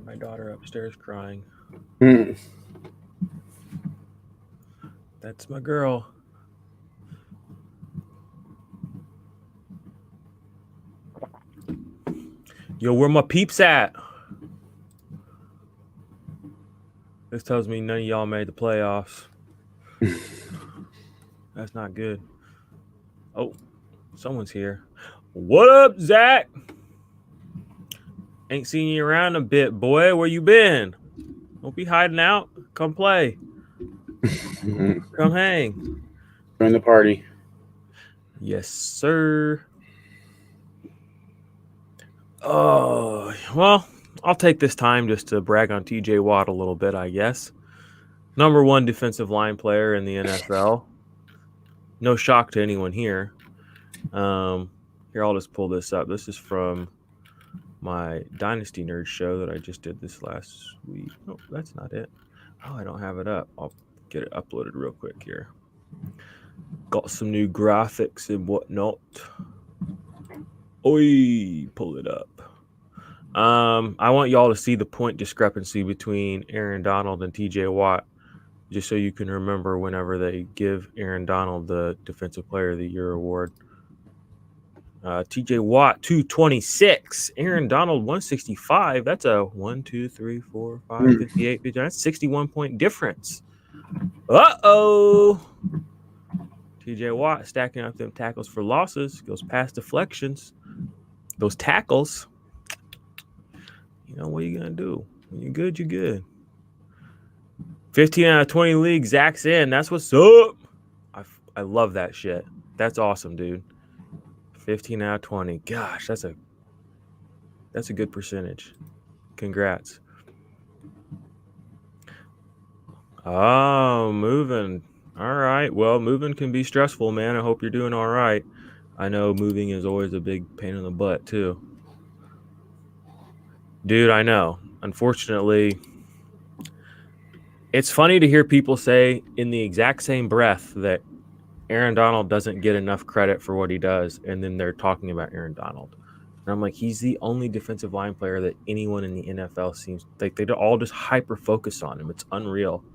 My daughter upstairs crying. That's my girl. Yo, where my peeps at? This tells me none of y'all made the playoffs. That's not good. Oh, someone's here. What up, Zach? Ain't seen you around a bit, boy. Where you been? Don't be hiding out. Come play. Come hang. Join the party. Yes, sir. Oh, well, I'll take this time just to brag on TJ Watt a little bit, I guess. Number 1 defensive line player in the NFL. No shock to anyone here. Here, I'll just pull this up. This is from my Dynasty Nerd show that I just did this last week. Oh, that's not it. Oh, I don't have it up. I'll get it uploaded real quick here. Got some new graphics and whatnot. Oi, pull it up. I want y'all to see the point discrepancy between Aaron Donald and TJ Watt, just so you can remember whenever they give Aaron Donald the Defensive Player of the Year award. TJ Watt 226, Aaron Donald 165. That's a 1, 2, 3, 4, 5, 58, 59. That's 61-point difference. Uh-oh. TJ Watt stacking up them tackles for losses, goes past deflections. Those tackles, you know, what are you going to do? When you're good, you're good. 15 out of 20 leagues, Zach's in. That's what's up. I love that shit. That's awesome, dude. 15 out of 20. Gosh, that's a good percentage. Congrats. Oh, moving. All right. Well, moving can be stressful, man. I hope you're doing all right. I know moving is always a big pain in the butt, too. Dude, I know. Unfortunately, it's funny to hear people say in the exact same breath that Aaron Donald doesn't get enough credit for what he does, and then they're talking about Aaron Donald. And I'm like, he's the only defensive line player that anyone in the NFL seems like they all just hyper-focus on him. It's unreal.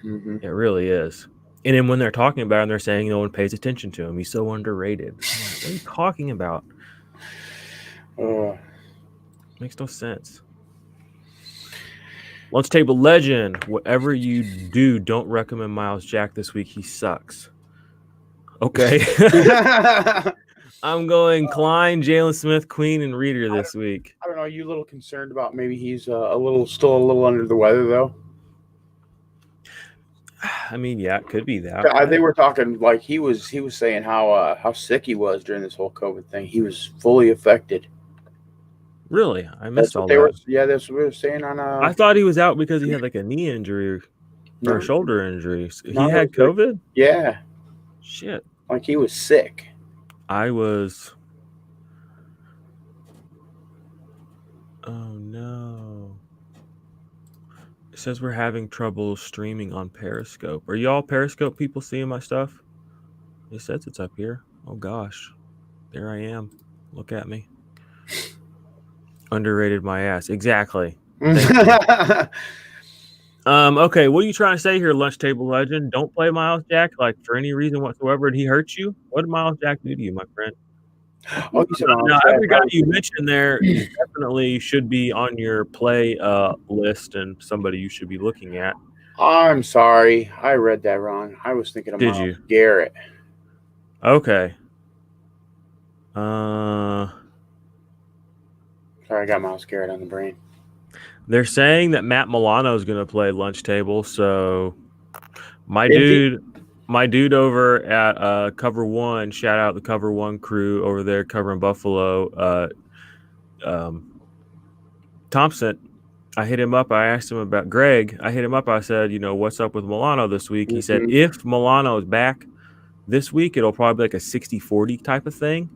Mm-hmm. It really is. And then when they're talking about him, they're saying no one pays attention to him. He's so underrated. What are you talking about? Makes no sense. Lunch Table Legend. Whatever you do, don't recommend Miles Jack this week. He sucks. Okay. I'm going Klein, Jalen Smith, Queen, and Reader this week. I don't know. Are you a little concerned about maybe he's still a little under the weather, though? I mean, yeah, it could be that. They were talking like he was saying how sick he was during this whole COVID thing. He was fully affected. Really? I missed all that. That's what we were saying on. I thought he was out because he had like a knee injury or a shoulder injury. He had COVID? Yeah. Shit. Like he was sick. I was. Oh no. It says we're having trouble streaming on Periscope. Are y'all Periscope people seeing my stuff? It says it's up here. Oh gosh. There I am. Look at me. Underrated my ass. Exactly. Okay, what are you trying to say here, Lunch Table Legend? Don't play Miles Jack, like, for any reason whatsoever. Did he hurt you? What did Miles Jack do to you, my friend? Oh, you said now, every guy you mentioned there definitely should be on your play list and somebody you should be looking at. I'm sorry. I read that wrong. I was thinking of Myles Garrett. Okay. Sorry, I got Myles Garrett on the brain. They're saying that Matt Milano is going to play Lunch Table, so my dude over at Cover One, shout out the Cover One crew over there covering Buffalo. Thompson, I hit him up. I asked him about Greg. I hit him up. I said, what's up with Milano this week? He said, if Milano is back this week, it'll probably be like a 60-40 type of thing.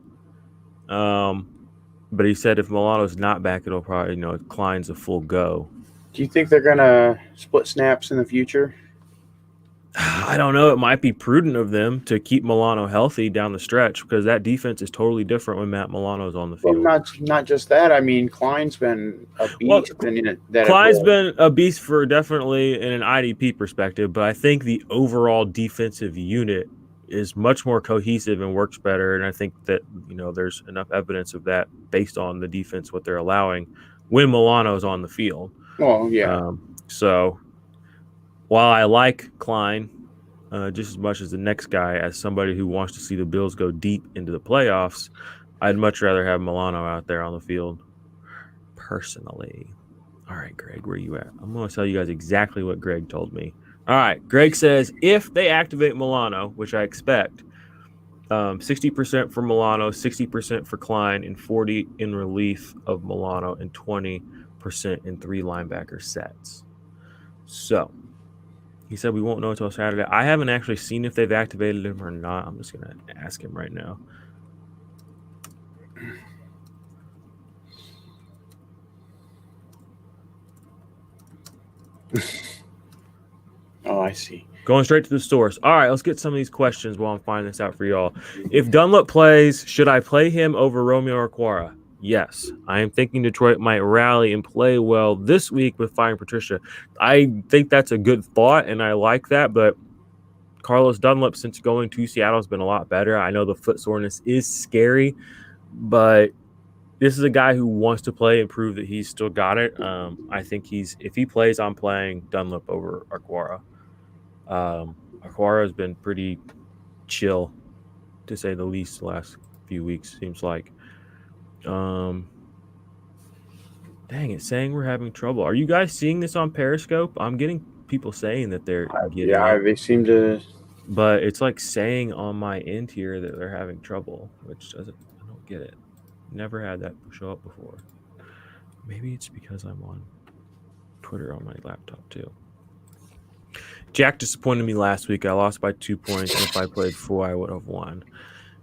But he said if Milano's not back, it'll probably, Klein's a full go. Do you think they're going to split snaps in the future? I don't know. It might be prudent of them to keep Milano healthy down the stretch because that defense is totally different when Matt Milano's on the Well, field. not just that. I mean, Klein's been a Well, beast in that Klein's role. been a beast for definitely in an IDP perspective, but I think the overall defensive unit is much more cohesive and works better. And I think that, there's enough evidence of that based on the defense, what they're allowing when Milano's on the field. Well, yeah. So while I like Klein just as much as the next guy, as somebody who wants to see the Bills go deep into the playoffs, I'd much rather have Milano out there on the field personally. All right, Greg, where you at? I'm going to tell you guys exactly what Greg told me. All right, Greg says if they activate Milano, which I expect, 60% for Milano, 60% for Klein, and 40% in relief of Milano, and 20% in 3 linebacker sets. So he said we won't know until Saturday. I haven't actually seen if they've activated him or not. I'm just going to ask him right now. Oh, I see. Going straight to the source. All right, let's get some of these questions while I'm finding this out for y'all. If Dunlap plays, should I play him over Romeo Okwara? Yes. I am thinking Detroit might rally and play well this week with firing Patricia. I think that's a good thought, and I like that, but Carlos Dunlap, since going to Seattle, has been a lot better. I know the foot soreness is scary, but this is a guy who wants to play and prove that he's still got it. I think if he plays, I'm playing Dunlap over Okwara. Okwara has been pretty chill, to say the least, the last few weeks, seems like. Dang, it's saying we're having trouble. Are you guys seeing this on Periscope? I'm getting people saying that they're getting it. They seem to. But it's like saying on my end here that they're having trouble, which I don't get it. Never had that show up before. Maybe it's because I'm on Twitter on my laptop too. Jack disappointed me last week. I lost by 2 points, and if I played 4, I would have won.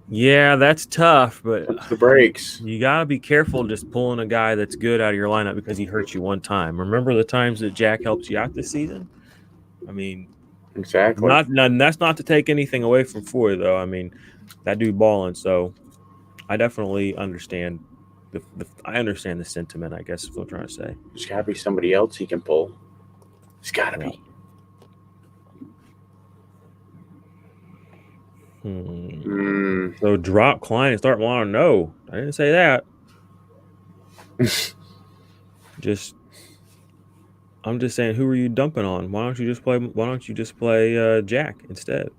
Yeah, that's tough, but That's the breaks. you got to be careful just pulling a guy that's good out of your lineup because he hurt you one time. Remember the times that Jack helped you out this season? I mean, exactly. That's not to take anything away from Foy, though. I mean, that dude balling, so I definitely understand. I understand the sentiment, I guess, is what I'm trying to say. There's got to be somebody else he can pull. There's got to be. So drop Klein and start Milano. No, I didn't say that. I'm just saying, who are you dumping on? Why don't you just play Jack instead?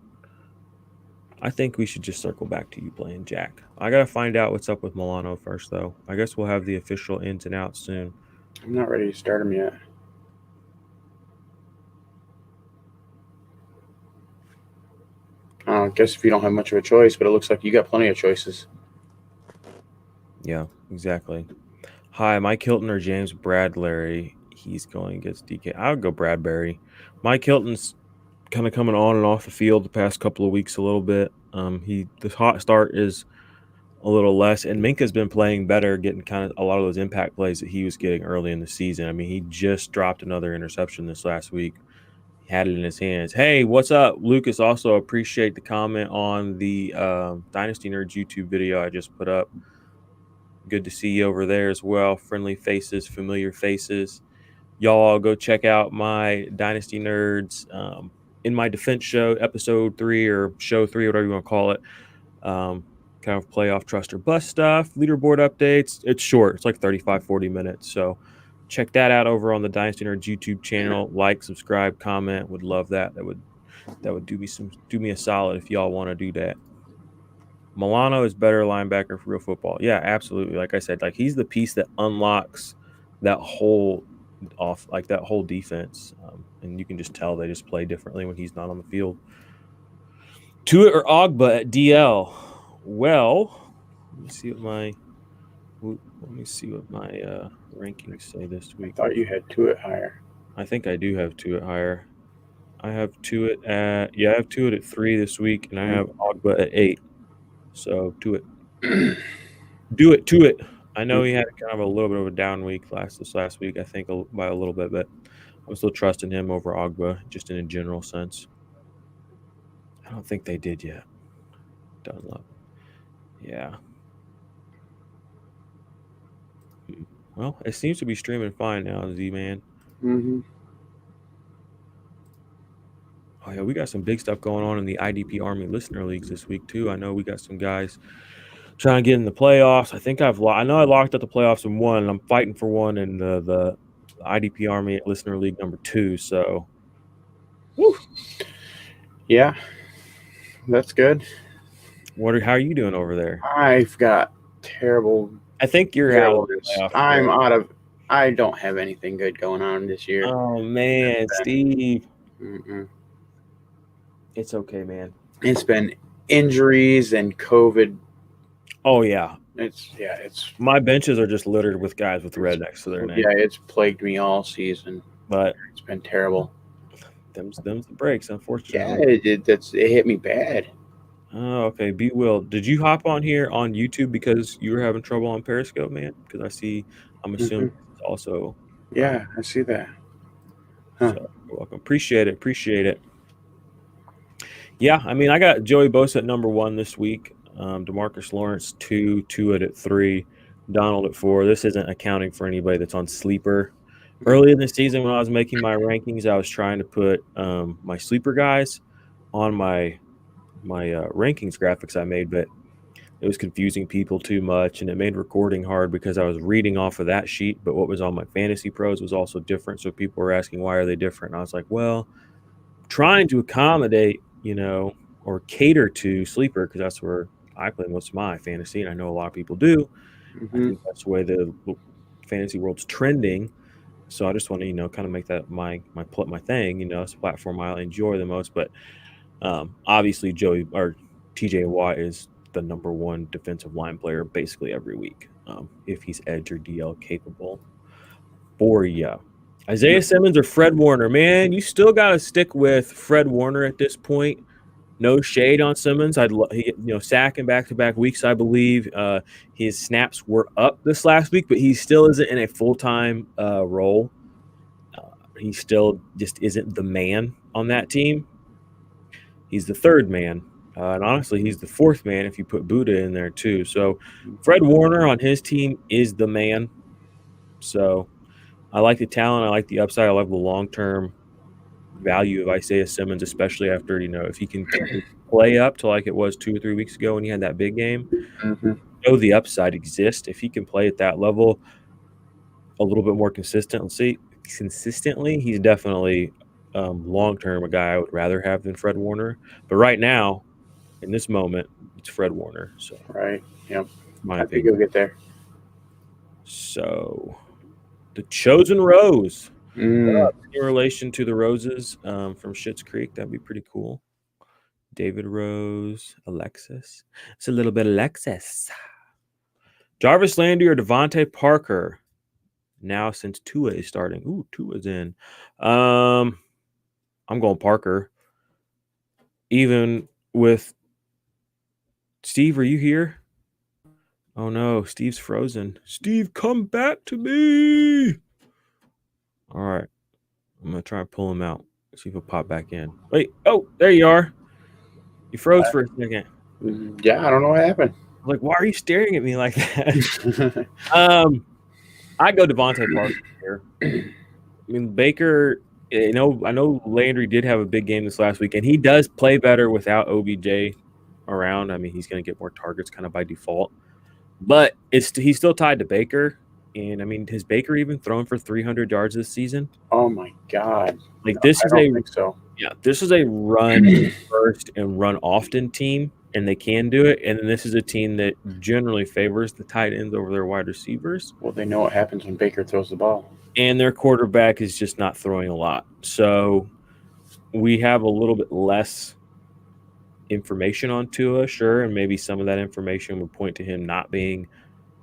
I think we should just circle back to you playing Jack. I gotta find out what's up with Milano first, though. I guess we'll have the official ins and outs soon. I'm not ready to start him yet. I guess if you don't have much of a choice, but it looks like you got plenty of choices. Yeah, exactly. Hi, Mike Hilton or James Bradbury? He's going against DK. I would go Bradbury. Mike Hilton's kind of coming on and off the field the past couple of weeks a little bit. The hot start is a little less, and Minka's been playing better, getting kind of a lot of those impact plays that he was getting early in the season. I mean, he just dropped another interception this last week. He had it in his hands. Hey, what's up, Lucas? Also appreciate the comment on the Dynasty Nerds YouTube video I just put up. Good to see you over there as well. Friendly faces, familiar faces. Y'all go check out my Dynasty Nerds in my defense show, episode 3 or show 3, whatever you want to call it. Kind of playoff trust or bust stuff, leaderboard updates. It's short. It's like 35, 40 minutes. So check that out over on the Dynasty Nerds YouTube channel. Like, subscribe, comment. Would love that. That would do me a solid if y'all want to do that. Milano is better linebacker for real football. Yeah, absolutely. Like I said, like he's the piece that unlocks that whole defense. And you can just tell they just play differently when he's not on the field. Tua or Ogba at DL? Well, let me see what my rankings say this week. I thought you had Tua higher. I think I do have Tua higher. I have Tua at 3 this week, and I have Ogba at 8. So do it. Do it. I know he had kind of a little bit of a down week this last week, I think by a little bit, but I'm still trusting him over Ogba, just in a general sense. I don't think they did yet. Dunlop. Yeah. Well, it seems to be streaming fine now, Z-Man. Mm-hmm. Oh, yeah, we got some big stuff going on in the IDP Army listener leagues this week, too. I know we got some guys trying to get in the playoffs. I know I locked up the playoffs in one, and I'm fighting for one in the IDP Army listener league number 2. So, woo. Yeah, that's good. How are you doing over there? I've got terrible. I think you're out of the playoffs. I'm out of. I don't have anything good going on this year. Oh man, Steve. Mm-mm. It's okay, man. It's been injuries and COVID. Oh yeah. It's my benches are just littered with guys with red next to their name. Yeah, it's plagued me all season. But it's been terrible. Them's the breaks, unfortunately. Yeah, it hit me bad. Oh, okay. B Will, did you hop on here on YouTube because you were having trouble on Periscope, man? Because I'm assuming it's also. Yeah, I see that. Huh. So you're welcome. Appreciate it. Yeah, I mean, I got Joey Bosa at number 1 this week. DeMarcus Lawrence 2, Tua at 3, Donald at 4. This isn't accounting for anybody that's on sleeper. Early in the season, when I was making my rankings, I was trying to put my sleeper guys on my rankings graphics I made, but it was confusing people too much, and it made recording hard because I was reading off of that sheet, but what was on my Fantasy Pros was also different. So people were asking, why are they different? And I was like, well, trying to accommodate, or cater to sleeper, because that's where I play most of my fantasy, and I know a lot of people do. I think that's the way the fantasy world's trending. So I just want to, kind of make that my thing. It's a platform I enjoy the most. But obviously, Joey or TJ Watt is the number 1 defensive line player basically every week, if he's edge or DL capable. For you, Isaiah Simmons or Fred Warner, man, you still got to stick with Fred Warner at this point. No shade on Simmons. Sacking back-to-back weeks, I believe. His snaps were up this last week, but he still isn't in a full-time role. He still just isn't the man on that team. He's the 3rd man. And honestly, he's the 4th man if you put Buddha in there too. So Fred Warner on his team is the man. So I like the talent. I like the upside. I love the long-term value of Isaiah Simmons, especially after, if he can play up to like it was 2 or 3 weeks ago when he had that big game. The upside exists. If he can play at that level a little bit more consistently, he's definitely long-term a guy I would rather have than Fred Warner. But right now, in this moment, it's Fred Warner. So right, yep. My opinion. I think he'll get there. So the Chosen Rose. In relation to the Roses from Schitt's Creek, that'd be pretty cool. David Rose, Alexis. It's a little bit Alexis. Jarvis Landry or Devontae Parker. Now since Tua is starting. Ooh, Tua's in. I'm going Parker. Even with Steve, are you here? Oh no, Steve's frozen. Steve, come back to me. All right. I'm going to try and pull him out. See if he'll pop back in. Wait. Oh, there you are. You froze for a second. Yeah, I don't know what happened. Like, why are you staring at me like that? I go Devontae Parker here. I mean, Baker, I know Landry did have a big game this last week, and he does play better without OBJ around. I mean, he's going to get more targets kind of by default. But he's still tied to Baker. And, I mean, has Baker even thrown for 300 yards this season? Oh, my God. Like, I don't think so. Yeah, this is a run first and run often team, and they can do it. And then this is a team that generally favors the tight ends over their wide receivers. Well, they know what happens when Baker throws the ball. And their quarterback is just not throwing a lot. So we have a little bit less information on Tua, sure, and maybe some of that information would point to him not being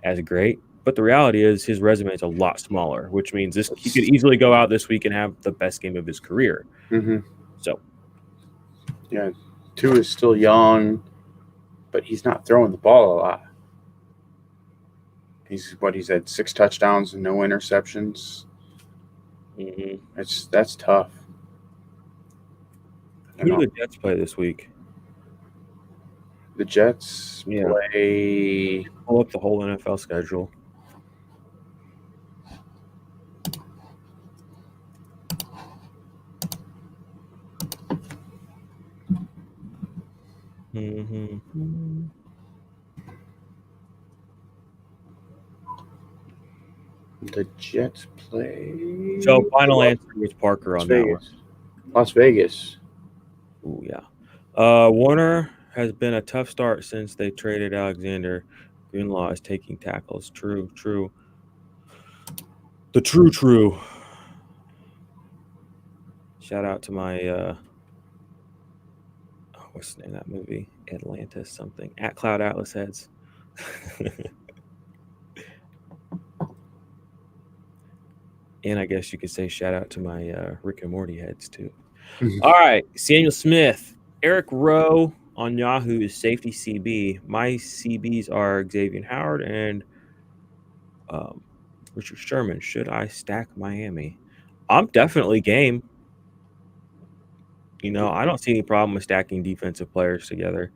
as great. But the reality is his resume is a lot smaller, which means he could easily go out this week and have the best game of his career. So, yeah, Tua is still young, but he's not throwing the ball a lot. He's had 6 touchdowns and no interceptions. That's tough. Who do the Jets play this week? The Jets Yeah. play. Pull up the whole NFL schedule. Mm-hmm. The Jets play. So final answer was Parker Las on that one. Vegas. Las Vegas. Ooh, yeah. Warner has been a tough start since they traded Alexander. Greenlaw is taking tackles. True. The true. Shout out to my what's the name of that movie? Atlantis something. At Cloud Atlas Heads. And I guess you could say shout out to my Rick and Morty heads too. All right, Samuel Smith, Eric Rowe on Yahoo is safety CB. My CBs are Xavier Howard and Richard Sherman. Should I stack Miami? I'm definitely game. I don't see any problem with stacking defensive players together.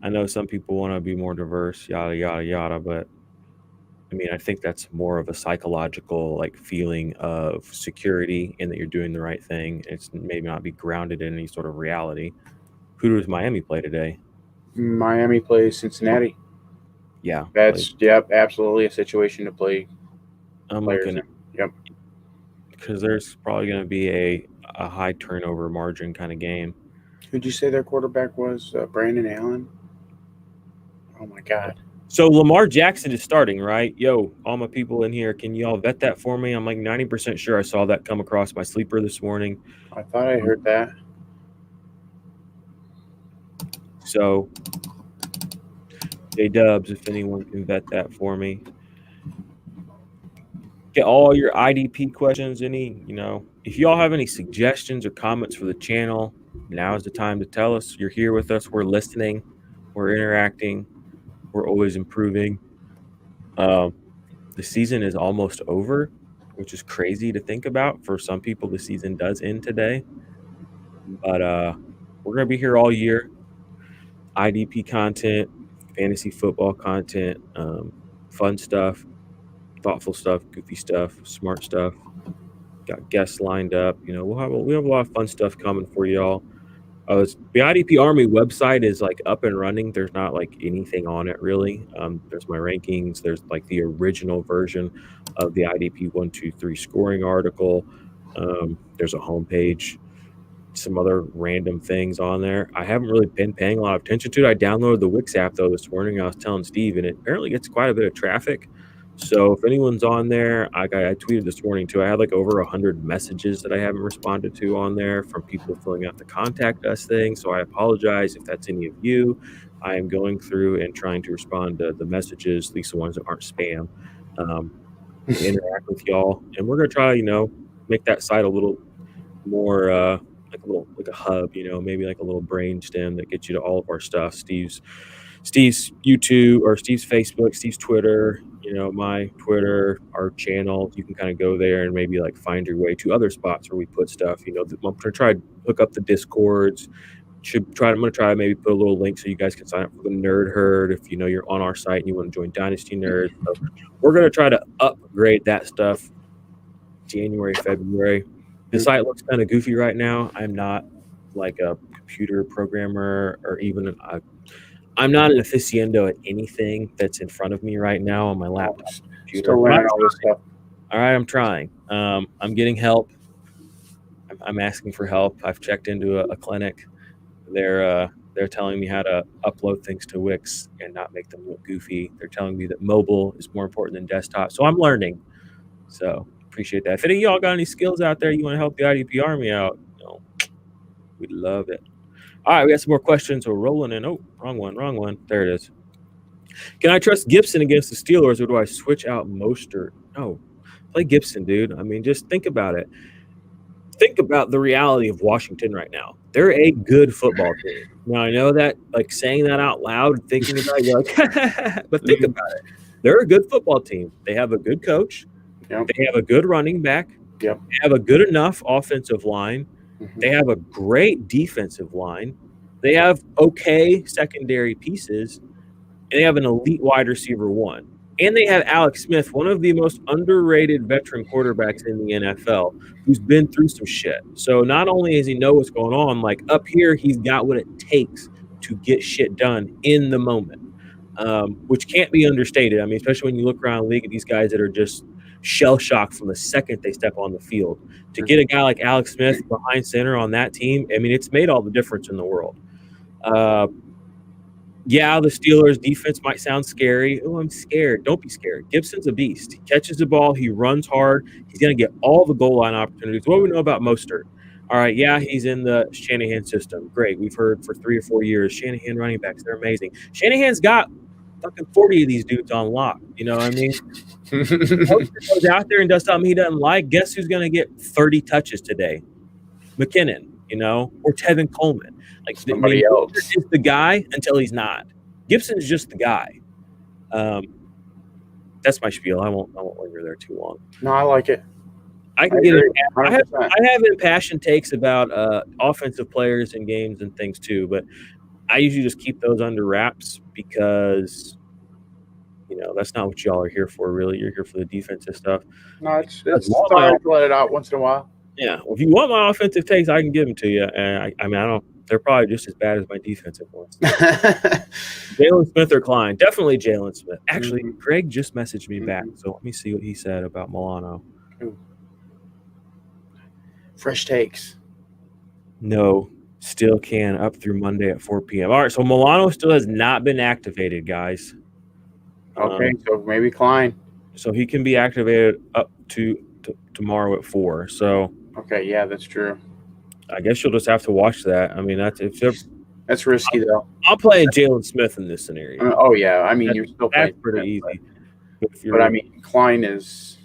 I know some people want to be more diverse, yada yada yada, but I mean, I think that's more of a psychological feeling of security and that you're doing the right thing. It's maybe not be grounded in any sort of reality. Who does Miami play today? Miami plays Cincinnati. Yeah, That's absolutely a situation to play. I'm looking at. Yep. Because there's probably going to be a high turnover margin kind of game. Who'd you say their quarterback was? Brandon Allen? Oh, my God. So Lamar Jackson is starting, right? Yo, all my people in here, can you all vet that for me? I'm 90% sure I saw that come across my sleeper this morning. I thought I heard that. So, J-Dubs, if anyone can vet that for me. Get all your IDP questions, if y'all have any suggestions or comments for the channel, now is the time to tell us. You're here with us. We're listening. We're interacting. We're always improving. The season is almost over, which is crazy to think about. For some people, the season does end today. But we're going to be here all year. IDP content, fantasy football content, fun stuff, thoughtful stuff, goofy stuff, smart stuff. Got guests lined up. We have a lot of fun stuff coming for y'all. The IDP Army website is up and running. There's not anything on it really. There's my rankings. There's the original version of the IDP 1-2-3 scoring article. There's a homepage, some other random things on there. I haven't really been paying a lot of attention to it. I downloaded the Wix app though this morning. I was telling Steve, and it apparently gets quite a bit of traffic. So if anyone's on there, I tweeted this morning too. I had over 100 messages that I haven't responded to on there from people filling out the contact us thing. So I apologize if that's any of you. I am going through and trying to respond to the messages, at least the ones that aren't spam, interact with y'all. And we're going to try, make that site a little more like a hub, maybe a little brain stem that gets you to all of our stuff. Steve's YouTube or Steve's Facebook, Steve's Twitter, my Twitter, our channel. You can kind of go there and maybe find your way to other spots where we put stuff. I'm going to try to hook up the Discords. I'm going to try to maybe put a little link so you guys can sign up for the Nerd Herd if you're on our site and you want to join Dynasty Nerds. So we're going to try to upgrade that stuff January, February. The site looks kind of goofy right now. I'm not a computer programmer or even I'm not an aficionado at anything that's in front of me right now on my laptop computer. Still learning all this stuff. All right, I'm trying. I'm getting help. I'm asking for help. I've checked into a clinic. They're telling me how to upload things to Wix and not make them look goofy. They're telling me that mobile is more important than desktop. So I'm learning. So appreciate that. If any of y'all got any skills out there you want to help the IDP Army out, we'd love it. All right, we got some more questions. We're rolling in. Oh, wrong one. There it is. Can I trust Gibson against the Steelers, or do I switch out Mostert? No, play Gibson, dude. I mean, just think about it. Think about the reality of Washington right now. They're a good football team. Now, I know that, saying that out loud, thinking about it, you're but think about it. They're a good football team. They have a good coach. Yep. They have a good running back. Yep. They have a good enough offensive line. Mm-hmm. They have a great defensive line. They have okay secondary pieces, and they have an elite wide receiver one. And they have Alex Smith, one of the most underrated veteran quarterbacks in the NFL, who's been through some shit. So not only does he know what's going on, like up here, he's got what it takes to get shit done in the moment, which can't be understated. I mean, especially when you look around the league at these guys that are just shell-shocked from the second they step on the field. To get a guy like Alex Smith behind center on that team, I mean, it's made all the difference in the world. Yeah, the Steelers' defense might sound scary. Oh, I'm scared. Don't be scared. Gibson's a beast. He catches the ball. He runs hard. He's going to get all the goal line opportunities. What do we know about Mostert? All right, yeah, he's in the Shanahan system. Great. We've heard for 3 or 4 years, Shanahan running backs, they're amazing. Shanahan's got fucking 40 of these dudes on lock. You know what I mean? Mostert goes out there and does something he doesn't like. Guess who's going to get 30 touches today? McKinnon, or Tevin Coleman. Like somebody else is the guy until he's not. Gibson's just the guy. That's my spiel. I won't linger there too long. No, I like it. I have impassioned takes about offensive players and games and things too, but I usually just keep those under wraps because that's not what y'all are here for. Really, you're here for the defensive stuff. No, it's all right to let it out once in a while. Yeah, well, if you want my offensive takes, I can give them to you. And I don't. They're probably just as bad as my defensive ones. Jalen Smith or Klein? Definitely Jalen Smith. Actually, Greg just messaged me back, so let me see what he said about Milano. Ooh. Fresh takes. No, still can up through Monday at 4 p.m. All right, so Milano still has not been activated, guys. Okay, so maybe Klein. So he can be activated up to tomorrow at 4. So okay, yeah, that's true. I guess you'll just have to watch that. I mean, that's risky though. I'm playing Jalen Smith in this scenario. Oh yeah, I mean you're still playing pretty easy. But I mean, Klein is.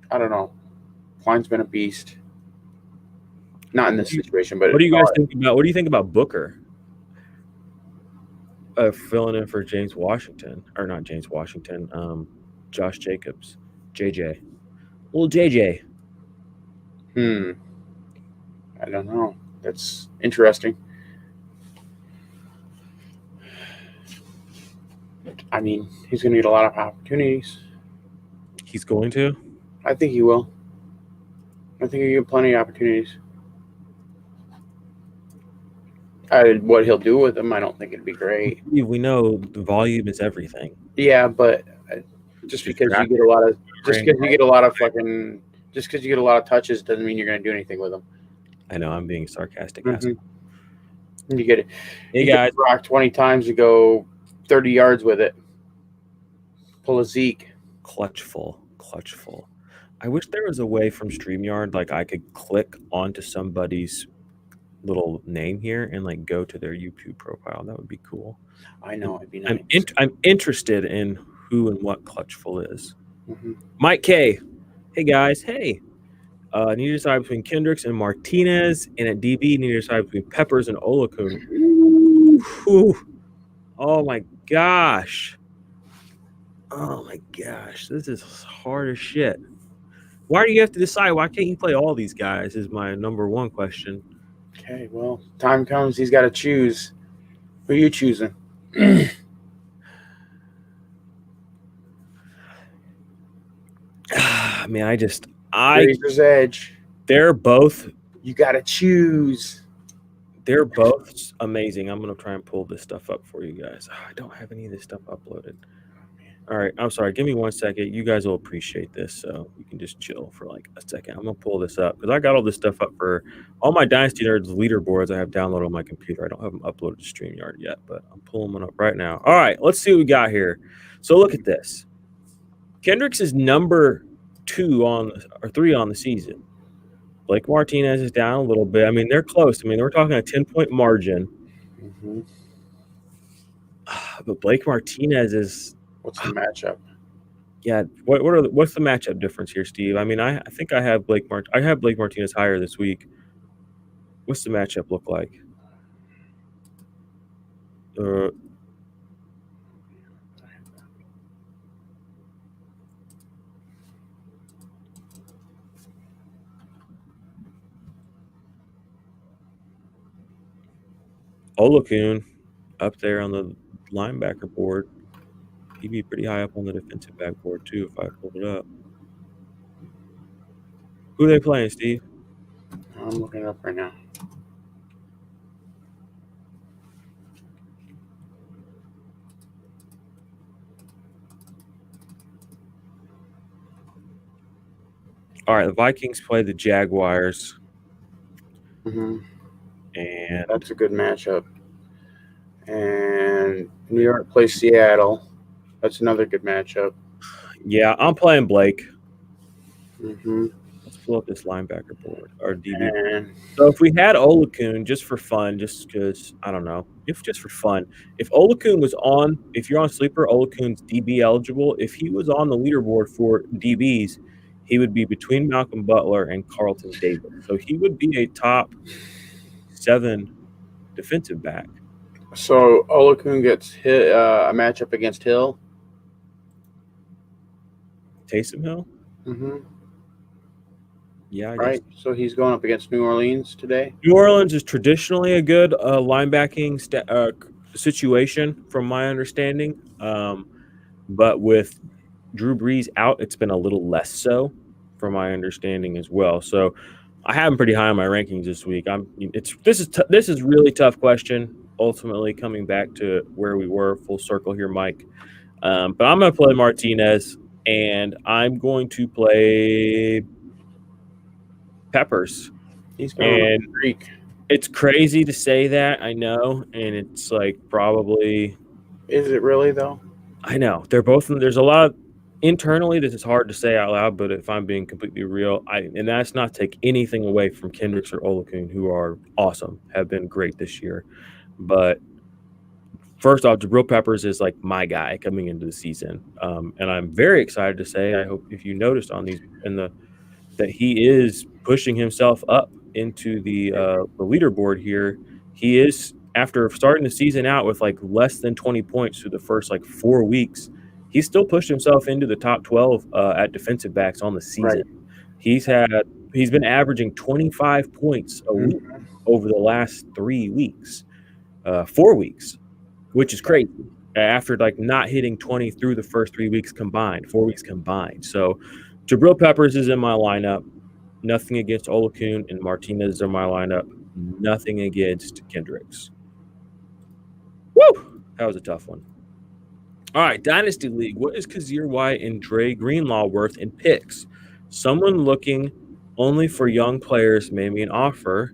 I don't know. Klein's been a beast. Not in this situation, but what do you guys think about? What do you think about Booker? Filling in for James Washington, or not James Washington? Josh Jacobs, JJ, little JJ. I don't know. That's interesting. I mean, he's going to get a lot of opportunities. He's going to? I think he will. I think he'll get plenty of opportunities. What he'll do with them, I don't think it'd be great. We know the volume is everything. Yeah, but just because you get a lot of touches doesn't mean you're going to do anything with them. I know, I'm being sarcastic. Mm-hmm. You get it. Hey guys, get rock 20 times to go 30 yards with it. Pull a Zeke. Clutchful. I wish there was a way from StreamYard, like I could click onto somebody's little name here and like go to their YouTube profile. That would be cool. I know, it'd be nice. I'm interested in who and what Clutchful is. Mm-hmm. Mike K. Hey guys. Hey. Need to decide between Kendricks and Martinez, and at DB need to decide between Peppers and Olakun. Oh my gosh. This is hard as shit. Why do you have to decide? Why can't you play all these guys is my number one question. Okay, well, time comes, he's got to choose. Who are you choosing? Man, Razor's Edge. They're both. You got to choose. They're both amazing. I'm going to try and pull this stuff up for you guys. I don't have any of this stuff uploaded. All right. I'm sorry. Give me 1 second. You guys will appreciate this, so you can just chill for like a second. I'm going to pull this up because I got all this stuff up for all my Dynasty Nerds leaderboards I have downloaded on my computer. I don't have them uploaded to StreamYard yet, but I'm pulling them up right now. All right. Let's see what we got here. So look at this. Kendricks is number 3 on the season. Blake Martinez is down a little bit. I mean, they're close. I mean, we're talking a 10-point margin. Mm-hmm. But Blake Martinez is. What's the matchup? Yeah, what's the matchup difference here, Steve? I mean, I think I have Blake Martinez higher this week. What's the matchup look like? Olakun up there on the linebacker board. He'd be pretty high up on the defensive back board too if I pulled it up. Who are they playing, Steve? I'm looking it up right now. All right, the Vikings play the Jaguars. Mm-hmm. And that's a good matchup. And New York plays Seattle. That's another good matchup. Yeah, I'm playing Blake. Mm-hmm. Let's pull up this linebacker board, or DB. And So if we had Olakun, just for fun, just because, I don't know, just for fun, if Olakun was on, if you're on Sleeper, Olakun's DB eligible. If he was on the leaderboard for DBs, he would be between Malcolm Butler and Carlton Davis. So he would be a top 7 defensive back. So Olakun gets hit a matchup against Hill. Taysom Hill? Mm-hmm. Yeah, I right. guess. So he's going up against New Orleans today. New Orleans is traditionally a good linebacking situation, from my understanding. But with Drew Brees out, it's been a little less so, from my understanding as well. So I have him pretty high on my rankings this week. This is really tough question. Ultimately, coming back to where we were, full circle here, Mike. But I'm going to play Martinez, and I'm going to play Peppers. He's going to Greek. It's crazy to say that, I know, and it's like probably. Is it really though? I know they're both. There's a lot of internally. This is hard to say out loud, but if I'm being completely real, and that's not take anything away from Kendricks or Olakun, who are awesome, have been great this year. But first off, Jabril Peppers is like my guy coming into the season, and I'm very excited to say. I hope if you noticed on these that he is pushing himself up into the leaderboard here. He is, after starting the season out with like less than 20 points through the first like 4 weeks, he's still pushed himself into the top 12 at defensive backs on the season. Right. He's been averaging 25 points a week over the last 3 weeks, 4 weeks, which is crazy. After like not hitting 20 through the first 3 weeks combined, 4 weeks combined. So Jabril Peppers is in my lineup. Nothing against Olakun, and Martinez is in my lineup. Nothing against Kendricks. Woo! That was a tough one. All right, Dynasty League. What is Kazir White and Dre Greenlaw worth in picks? Someone looking only for young players made me an offer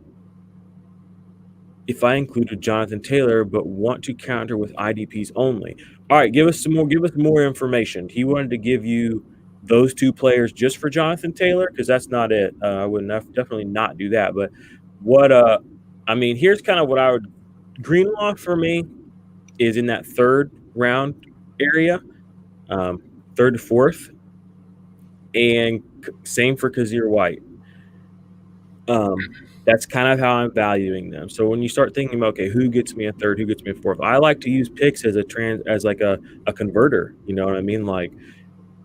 if I included Jonathan Taylor, but want to counter with IDPs only. All right, give us more information. He wanted to give you those 2 players just for Jonathan Taylor, because that's not it. I would definitely not do that. But what here's kind of what I would. Greenlaw for me is in that 3rd round area, 3rd to 4th, and same for Kazir White. That's kind of how I'm valuing them. So when you start thinking about, okay, who gets me a 3rd, who gets me a 4th, I like to use picks as a converter. You know what I mean? Like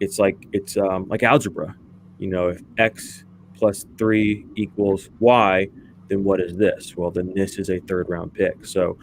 it's like algebra. You know, if X plus 3 equals Y, then what is this? Well, then this is a 3rd round pick. So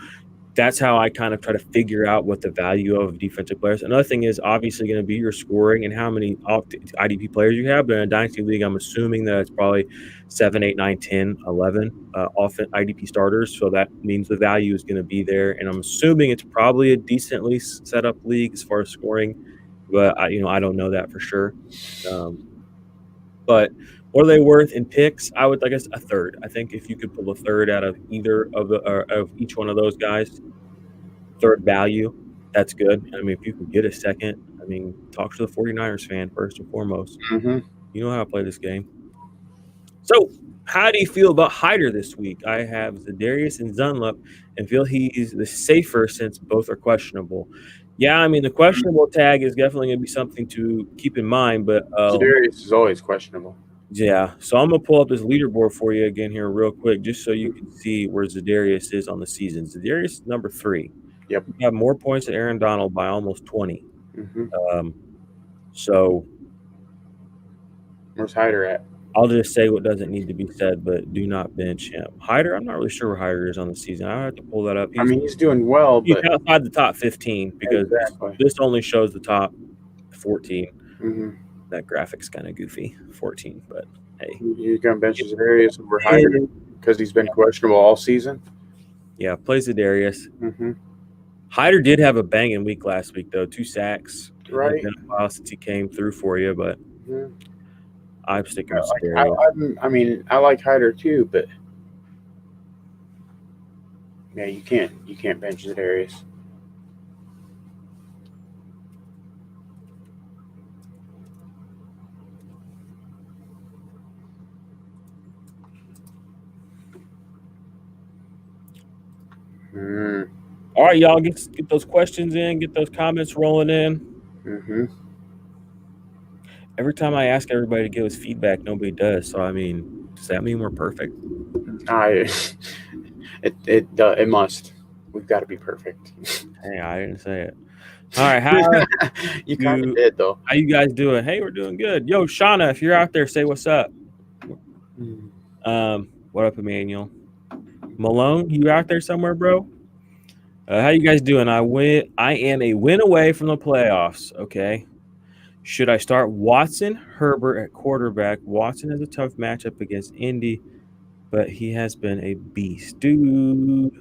that's how I kind of try to figure out what the value of defensive players. Another thing is obviously going to be your scoring and how many IDP players you have. But in a Dynasty League, I'm assuming that it's probably 7, 8, 9, 10, 11 IDP starters. So that means the value is going to be there. And I'm assuming it's probably a decently set up league as far as scoring. But I don't know that for sure. But what are they worth in picks? I would, I guess, a 3rd. I think if you could pull a 3rd out of either of each one of those guys, 3rd value, that's good. I mean, if you can get a 2nd, talk to the 49ers fan first and foremost. Mm-hmm. You know how to play this game. So, how do you feel about Hyder this week? I have Zadarius and Zunlup and feel he's the safer since both are questionable. Yeah, the questionable tag is definitely going to be something to keep in mind. But Zadarius is always questionable. Yeah, so I'm going to pull up this leaderboard for you again here real quick, just so you can see where Zadarius is on the season. Zadarius is number 3. Yep. You have more points than Aaron Donald by almost 20. Mm-hmm. So where's Hyder at? I'll just say what doesn't need to be said, but do not bench him. Hyder, I'm not really sure where Hyder is on the season. I have to pull that up. I mean, he's doing well, He's but outside the top 15 because exactly. this only shows the top 14. Mm-hmm. That graphic's kind of goofy, 14, but hey. He's going to bench Zedarius over Hyder because he's been questionable all season. Yeah, plays Zedarius. Mm-hmm. Hyder did have a banging week last week, though. 2 sacks. Right. It's been a while since he came through for you, but I'm sticking with Zedarius. I like Hyder too, but yeah, you can't bench Zedarius. All right, y'all, get those questions in, get those comments rolling in. Mm-hmm. Every time I ask everybody to give us feedback, nobody does. So, I mean, does that mean we're perfect? It must. We've got to be perfect. Hey, I didn't say it. All right, you kind of did though. How you guys doing? Hey, we're doing good. Yo, Shauna, if you're out there, say what's up. What up, Emmanuel? Malone, you out there somewhere, bro? How you guys doing? I am a win away from the playoffs. Okay. Should I start Watson, Herbert at quarterback? Watson has a tough matchup against Indy, but he has been a beast, dude.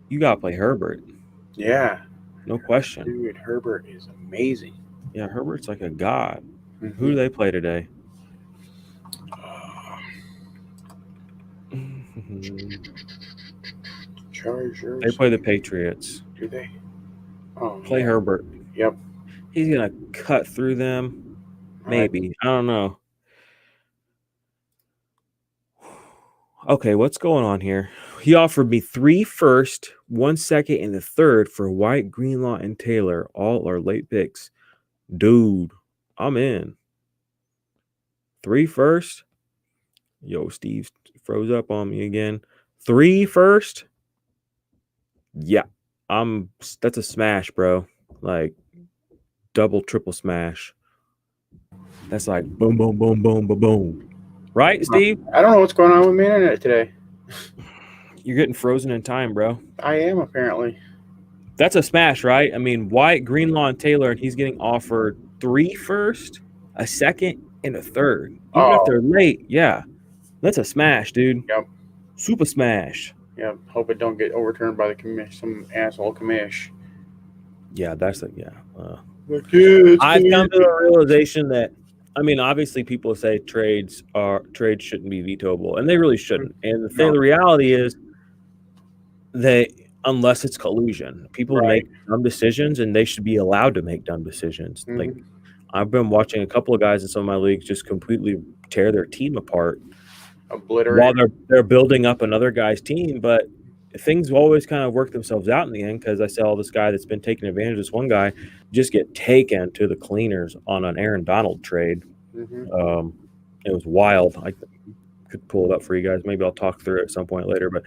You gotta play Herbert. Yeah. No question. Dude, Herbert is amazing. Yeah, Herbert's like a god. Mm-hmm. Who do they play today? Chargers. They play the Patriots. Do they? Oh, play Herbert. Yep. He's gonna cut through them. Maybe. Right. I don't know. Okay, what's going on here? He offered me 3 first, 1 second, and the third for White, Greenlaw, and Taylor. All are late picks. Dude, I'm in. 3 first. Yo, Steve froze up on me again. 3 first. Yeah, that's a smash, bro. Like double, triple smash. That's like boom, boom, boom, boom, boom, boom. Right, Steve? I don't know what's going on with my internet today. You're getting frozen in time, bro. I am, apparently. That's a smash, right? I mean, White, Greenlaw, and Taylor, and he's getting offered 3 first, a second, and a third. Even if they're late, yeah. That's a smash, dude. Yep. Super smash. Yeah, hope it don't get overturned by the commish, some asshole commish. Yeah, that's like, yeah. I've come to the realization that, I mean, obviously people say trades shouldn't be vetoable, and they really shouldn't. And the reality is that unless it's collusion, people make dumb decisions, and they should be allowed to make dumb decisions. Mm-hmm. Like, I've been watching a couple of guys in some of my leagues just completely tear their team apart. While they're building up another guy's team, but things always kind of work themselves out in the end, because I saw this guy that's been taking advantage of this one guy just get taken to the cleaners on an Aaron Donald trade. Mm-hmm. It was wild. I could pull it up for you guys. Maybe I'll talk through it at some point later, but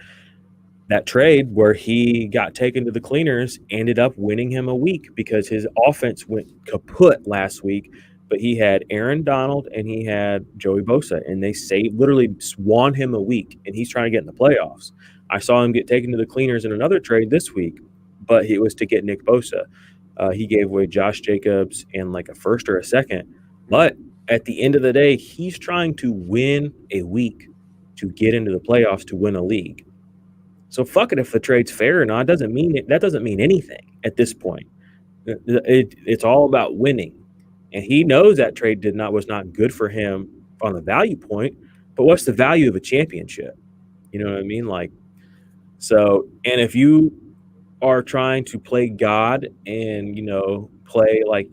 that trade where he got taken to the cleaners ended up winning him a week because his offense went kaput last week. But he had Aaron Donald and he had Joey Bosa, and they literally won him a week, and he's trying to get in the playoffs. I saw him get taken to the cleaners in another trade this week, but it was to get Nick Bosa. He gave away Josh Jacobs and like a first or a second. But at the end of the day, he's trying to win a week to get into the playoffs to win a league. So fuck it if the trade's fair or not. That doesn't mean anything at this point. It's all about winning. And he knows that trade was not good for him on the value point, but what's the value of a championship? You know what I mean? Like, so, and if you are trying to play God and, play like,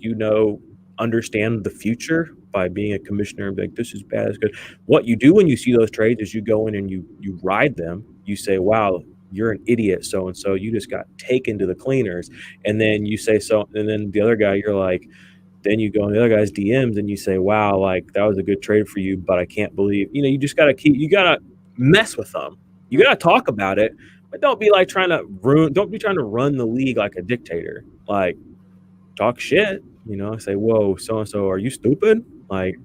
understand the future by being a commissioner and be like, this is bad, it's good. What you do when you see those trades is you go in and you ride them. You say, wow, you're an idiot, so-and-so. You just got taken to the cleaners. And then you say so, and then the other guy, you're like, then you go in the other guy's DMs and you say, wow, like that was a good trade for you, but I can't believe, you just got to you got to mess with them. You got to talk about it, but don't be like trying to run the league like a dictator. Like, talk shit, say, whoa, so-and-so, are you stupid? Like,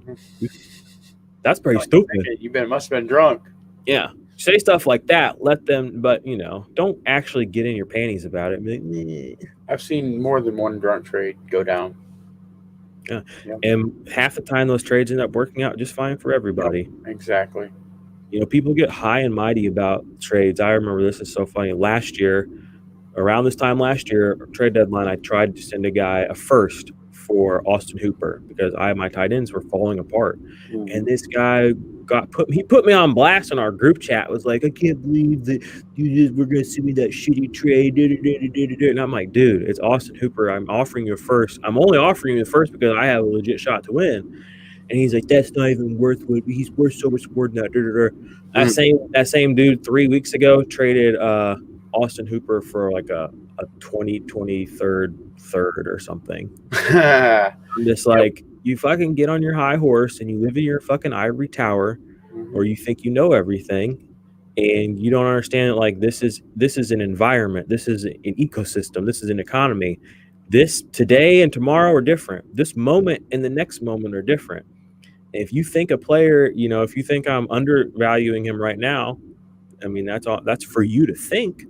That's pretty Like, stupid. must have been drunk. Yeah. Say stuff like that. Let them, but don't actually get in your panties about it. Be like, "Meh." I've seen more than one drunk trade go down. Yeah. Yep. And half the time those trades end up working out just fine for everybody. Yep, exactly. People get high and mighty about trades. I remember this is so funny. Around this time last year, trade deadline, I tried to send a guy a first for Austin Hooper because my tight ends were falling apart. And this guy put me on blast in our group chat. Was like, I can't believe that we're going to send me that shitty trade. And I'm like, dude, it's Austin Hooper. I'm offering you a first. I'm only offering you the first because I have a legit shot to win. And he's like, that's not even worth what he's worth so much more than that. That same dude 3 weeks ago traded Austin Hooper for like a 23rd third or something. I'm just like, you fucking get on your high horse and you live in your fucking ivory tower, or you think you know everything, and you don't understand that like this is an environment, this is an ecosystem, this is an economy. This today and tomorrow are different. This moment and the next moment are different. If you think a player, if you think I'm undervaluing him right now, I mean, that's for you to think.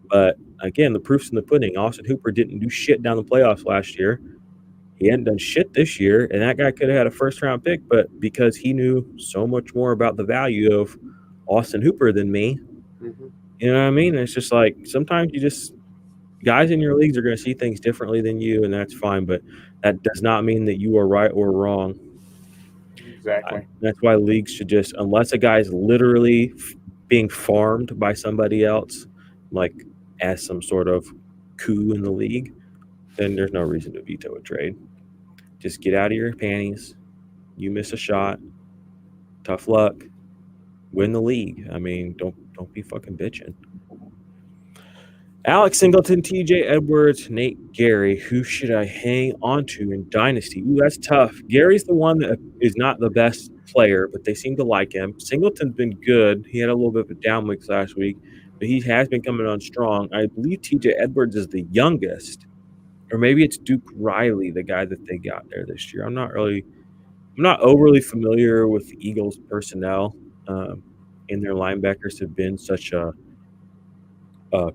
But again, the proof's in the pudding. Austin Hooper didn't do shit down the playoffs last year. He hadn't done shit this year, and that guy could have had a first-round pick, but because he knew so much more about the value of Austin Hooper than me, you know what I mean? It's just like sometimes guys in your leagues are going to see things differently than you, and that's fine, but that does not mean that you are right or wrong. Exactly. That's why leagues should just, unless a guy's literally being farmed by somebody else, like as some sort of coup in the league, then there's no reason to veto a trade. Just get out of your panties. You miss a shot. Tough luck. Win the league. I mean, don't be fucking bitching. Alex Singleton, TJ Edwards, Nate Gary. Who should I hang on to in Dynasty? Ooh, that's tough. Gary's the one that is not the best player, but they seem to like him. Singleton's been good. He had a little bit of a down week last week, but he has been coming on strong. I believe TJ Edwards is the youngest, or maybe it's Duke Riley, the guy that they got there this year. I'm not overly familiar with the Eagles personnel, and their linebackers have been such a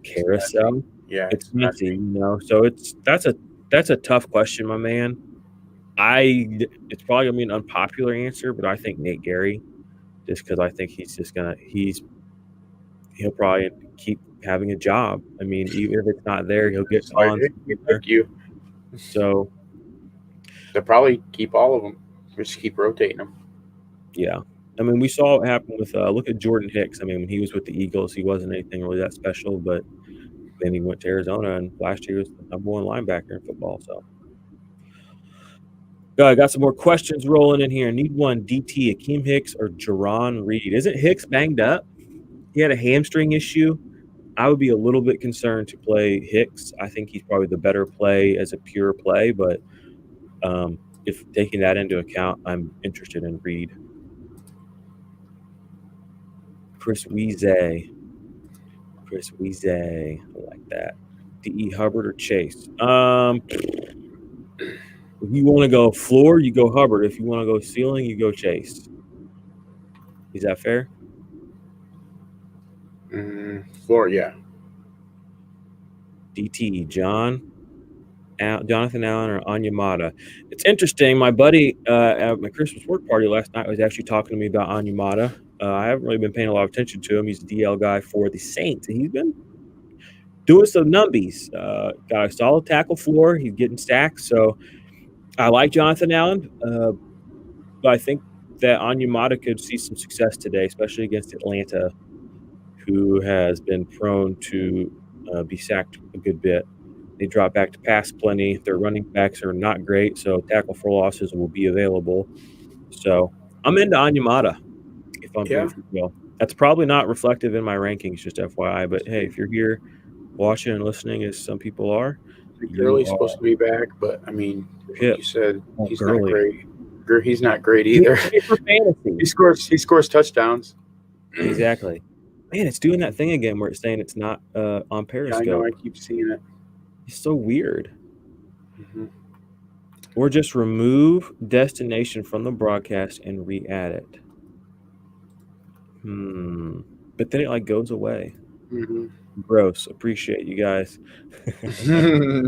carousel. Yeah, It's messy, So that's a tough question, my man. It's probably gonna be an unpopular answer, but I think Nate Gary, just because I think he'll probably keep having a job. I mean, even if it's not there, he'll get on. Thank you. So they'll probably keep all of them. Just keep rotating them. Yeah. I mean, we saw what happened with look at Jordan Hicks. I mean, when he was with the Eagles, he wasn't anything really that special, but then he went to Arizona, and last year was the number one linebacker in football. So, I got some more questions rolling in here. Need one DT, Akeem Hicks or Jerron Reed? Isn't Hicks banged up? He had a hamstring issue. I would be a little bit concerned to play Hicks. I think he's probably the better play as a pure play, but if taking that into account, I'm interested in Reed. Chris Weeze. I like that. D.E. Hubbard or Chase? If you want to go floor, you go Hubbard. If you want to go ceiling, you go Chase. Is that fair? Floor, yeah. DT, Jonathan Allen or Onyemata. It's interesting. My buddy at my Christmas work party last night was actually talking to me about Onyemata. I haven't really been paying a lot of attention to him. He's a DL guy for the Saints, and he's been doing some numbies. Got a solid tackle floor. He's getting stacks. So I like Jonathan Allen, but I think that Onyemata could see some success today, especially against Atlanta, who has been prone to be sacked a good bit. They drop back to pass plenty. Their running backs are not great, so tackle for losses will be available. So I'm into Onyemata, if I'm being real. That's probably not reflective in my rankings, just FYI. But hey, if you're here watching and listening, as some people are, Gurley's supposed to be back, but I mean, like you said, he's Gurley. not great. He's not great either. For fantasy. He scores touchdowns. Exactly. Man, it's doing that thing again where it's saying it's not on Periscope. Yeah, I know. I keep seeing it. It's so weird. Or just remove destination from the broadcast and re-add it. But then it like goes away. Mm-hmm. Gross. Appreciate you guys. Yeah.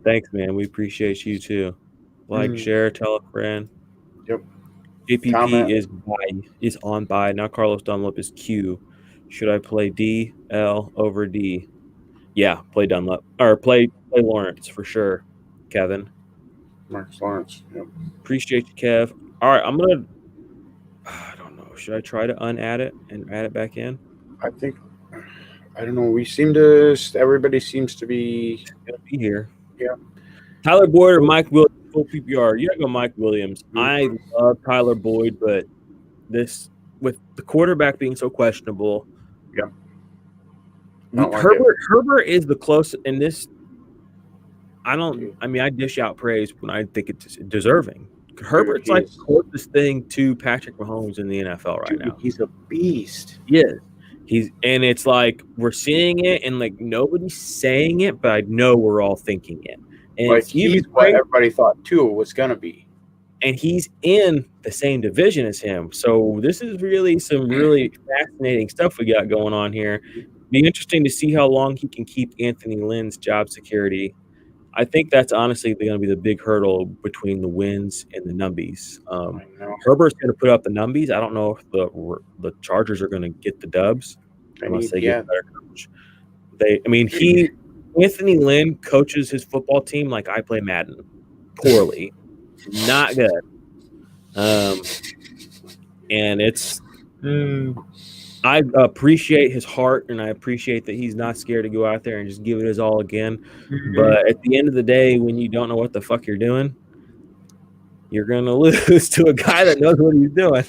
Thanks, man. We appreciate you too. Like, share, tell a friend. Yep. JPP Comment. is on buy. Now Carlos Dunlop is Q. Should I play D, L over D? Yeah, play Dunlop. Or play Lawrence for sure, Kevin. Marcus Lawrence. Yep. Appreciate you, Kev. All right, I'm going to – I don't know. Should I try to unadd it and add it back in? I think – I don't know. Everybody seems to be going to be here. Yeah. Tyler Boyd or Mike Williams, full PPR. You got to go Mike Williams. I love Tyler Boyd, but this with the quarterback being so questionable. Yeah. Herbert is the closest in this. I dish out praise when I think it's deserving. Herbert's like the closest thing to Patrick Mahomes in the NFL right now. He's a beast. Yeah. And it's like we're seeing it and like nobody's saying it, but I know we're all thinking it. And like he's what everybody thought Tua was gonna be. And he's in the same division as him. So this is really some really fascinating stuff we got going on here. Be interesting to see how long he can keep Anthony Lynn's job security. I think that's honestly going to be the big hurdle between the wins and the numbies. Herbert's going to put up the numbies. I don't know if the Chargers are going to get the dubs unless they get a better coach. Anthony Lynn coaches his football team like I play Madden, poorly, not good. And it's. I appreciate his heart, and I appreciate that he's not scared to go out there and just give it his all again. But at the end of the day, when you don't know what the fuck you're doing, you're going to lose to a guy that knows what he's doing.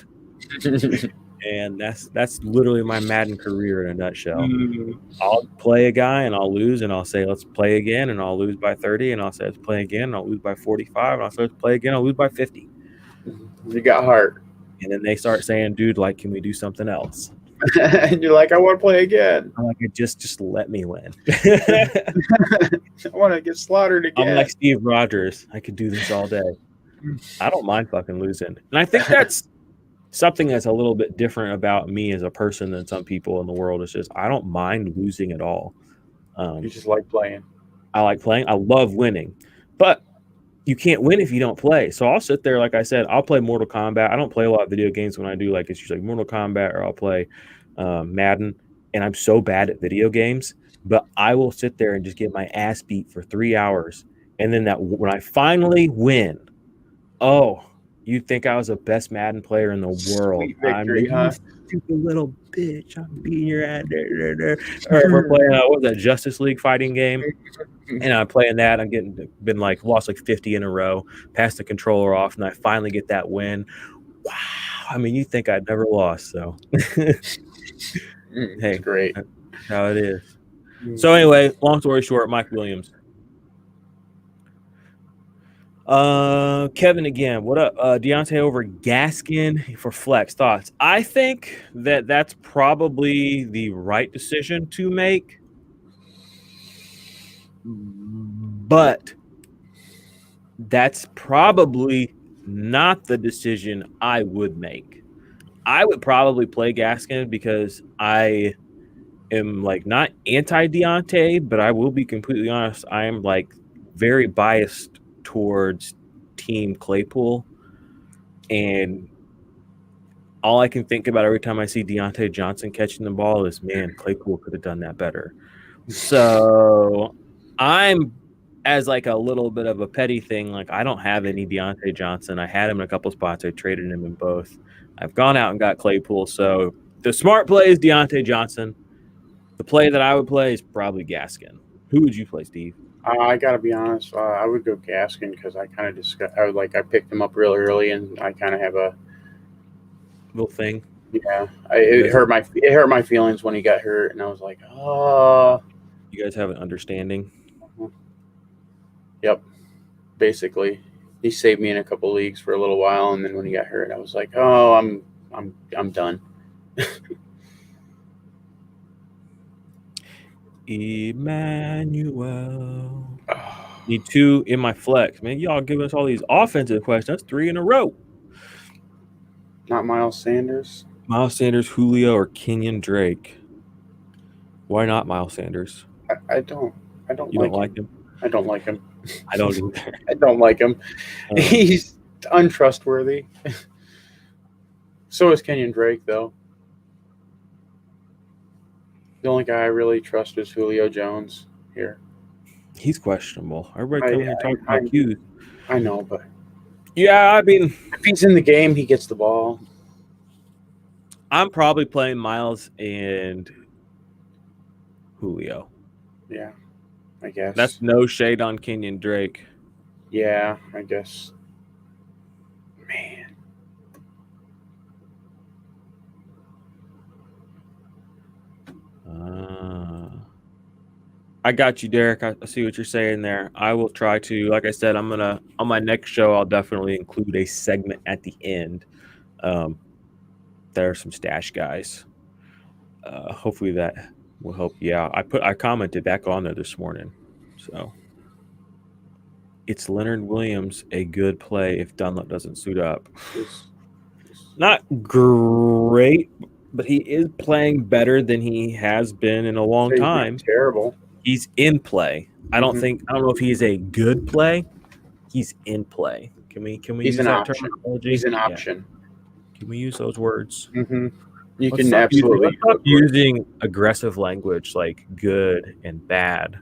And that's literally my Madden career in a nutshell. I'll play a guy, and I'll lose, and I'll say, let's play again, and I'll lose by 30, and I'll say, let's play again, and I'll lose by 45, and I'll say, let's play again, I'll lose by 50. You got heart. And then they start saying, dude, like, can we do something else? And you're like, I want to play again. I'm like, just let me win. I want to get slaughtered again. I'm like Steve Rogers. I could do this all day. I don't mind fucking losing. And I think that's something that's a little bit different about me as a person than some people in the world. It's just I don't mind losing at all. You just like playing. I like playing. I love winning. But you can't win if you don't play. So I'll sit there, like I said, I'll play Mortal Kombat. I don't play a lot of video games when I do. Like it's usually like Mortal Kombat or I'll play Madden. And I'm so bad at video games, but I will sit there and just get my ass beat for 3 hours. And then when I finally win, you'd think I was the best Madden player in the world. Victory, I'm stupid little bitch. I'm beating your ass. Or if we're playing, what was that, Justice League fighting game? And I'm playing that. Lost like 50 in a row, passed the controller off, and I finally get that win. Wow. I mean, you think I'd never lost, so. Hey, great. That's how it is. So anyway, long story short, Mike Williams. Kevin again. What up? Deontay over Gaskin for flex. Thoughts? I think that's probably the right decision to make. But that's probably not the decision I would make. I would probably play Gaskin because I am like not anti-Deontay, but I will be completely honest. I am like very biased towards Team Claypool. And all I can think about every time I see Deontay Johnson catching the ball is, man, Claypool could have done that better. So I'm as like a little bit of a petty thing. Like I don't have any Deontay Johnson. I had him in a couple spots. I traded him in both. I've gone out and got Claypool. So the smart play is Deontay Johnson. The play that I would play is probably Gaskin. Who would you play, Steve? I gotta be honest. I would go Gaskin because I kind of I picked him up really early, and I kind of have a little thing. Yeah, it hurt my feelings when he got hurt, and I was like, oh. You guys have an understanding. Yep, basically, he saved me in a couple leagues for a little while, and then when he got hurt, I was like, oh, I'm done. Emmanuel. Need 2 in my flex. Man, y'all giving us all these offensive questions. That's 3 in a row. Not Miles Sanders. Miles Sanders, Julio, or Kenyon Drake? Why not Miles Sanders? I don't You like don't like him? I don't like him. I don't either. I don't like him. He's untrustworthy. So is Kenyon Drake, though. The only guy I really trust is Julio Jones here. He's questionable. Everybody coming here talking I- about Q's. I know, but Yeah, I mean, if he's in the game, he gets the ball. I'm probably playing Miles and Julio. Yeah, I guess. That's no shade on Kenyon Drake. Yeah, I guess. Man. I got you, Derek. I see what you're saying there. I will try to, like I said, I'm gonna on my next show. I'll definitely include a segment at the end. There are some stash guys. Hopefully that will help you out. I commented back on there this morning. So it's Leonard Williams, a good play if Dunlap doesn't suit up. Not great, but he is playing better than he has been in a long time. Terrible. He's in play. I don't know if he's a good play. He's in play. Can we He's use an that option. terminology? He's an option. Yeah. Can we use those words? You Let's can stop absolutely stop using aggressive language like good and bad.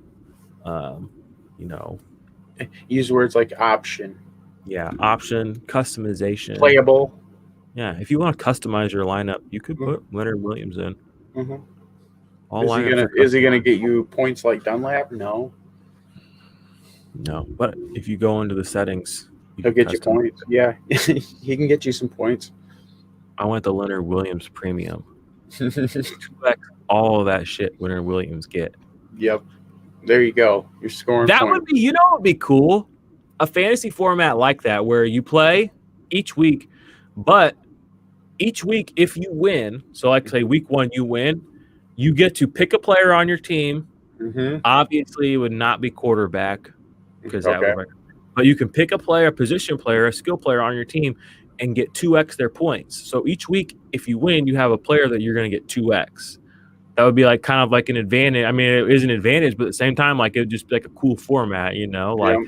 Use words like option, Option, customization, playable. Yeah, if you want to customize your lineup, you could put Leonard Williams in. Is he gonna get you points like Dunlap? No, but if you go into the settings, he'll get you points. Yeah, he can get you some points. I want the Leonard Williams premium. 2x all of that shit Leonard Williams get. Yep. There you go. You're scoring That points. would be, what would be cool? A fantasy format like that where you play each week, but each week if you win, so like say week 1 you win, you get to pick a player on your team. Obviously, it would not be quarterback because but you can pick a player, a position player, a skill player on your team and get 2x their points. So each week, if you win, you have a player that you're going to get 2x. That would be like kind of like an advantage. I mean, it is an advantage, but at the same time, like it would just be like a cool format, Like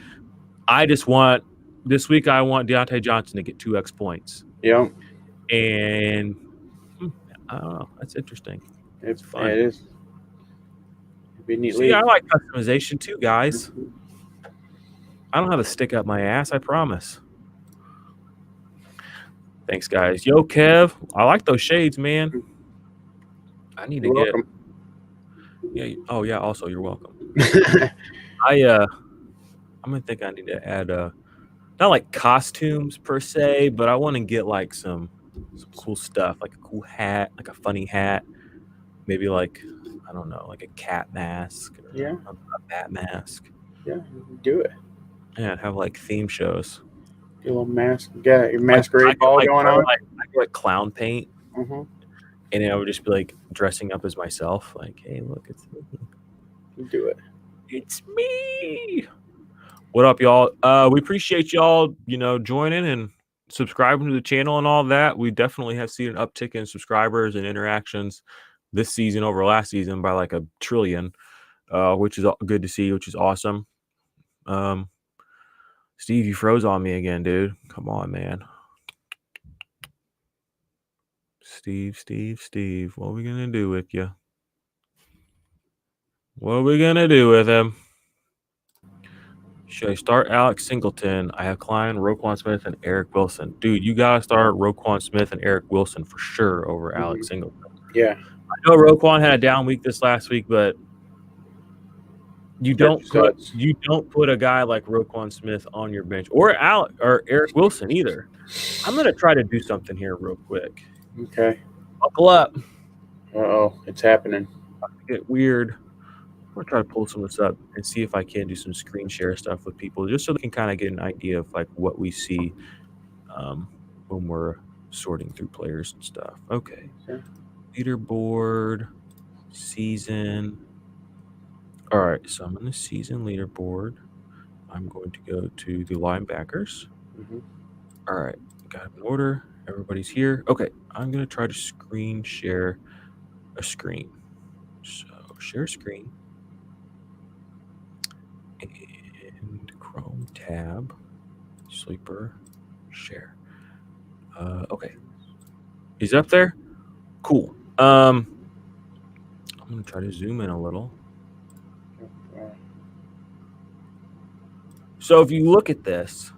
I just want this week, I want Deontay Johnson to get 2x points. Yeah. And I don't know. That's interesting. It's fun. It is. It'd be neat. See, I like customization too, guys. I don't have a stick up my ass, I promise. Thanks, guys. Yo, Kev, I like those shades, man. I need to get. Welcome. Yeah. Oh, yeah. Also, you're welcome. I'm gonna think I need to add not like costumes per se, but I want to get like some cool stuff, like a cool hat, like a funny hat, maybe like I don't know, like a cat mask, or a bat mask. Yeah, do it. Yeah, have like theme shows. Your little mask, your masquerade ball going on. I like clown paint, and then I would just be like dressing up as myself. Like, hey, look, it's me. Do it. It's me. What up, y'all? We appreciate y'all, joining and subscribing to the channel and all that. We definitely have seen an uptick in subscribers and interactions this season over last season by like 1 trillion, which is good to see, which is awesome. Steve, you froze on me again, dude. Come on, man. Steve, what are we going to do with you? What are we going to do with him? Should I start Alex Singleton? I have Klein, Roquan Smith, and Eric Wilson. Dude, you got to start Roquan Smith and Eric Wilson for sure over Alex Singleton. Yeah. I know Roquan had a down week this last week, but you don't put a guy like Roquan Smith on your bench or Eric Wilson either. I'm going to try to do something here real quick. Okay. Buckle up. Uh-oh, it's happening. Get weird. I'm going to try to pull some of this up and see if I can do some screen share stuff with people just so they can kind of get an idea of like what we see when we're sorting through players and stuff. Okay. Leaderboard, season. All right, so I'm in the season leaderboard. I'm going to go to the linebackers. All right, got them in order. Everybody's here. Okay, I'm gonna try to screen share a screen. So share screen and Chrome tab, sleeper, share. Okay, he's up there. Cool. I'm gonna try to zoom in a little. So if you look at this,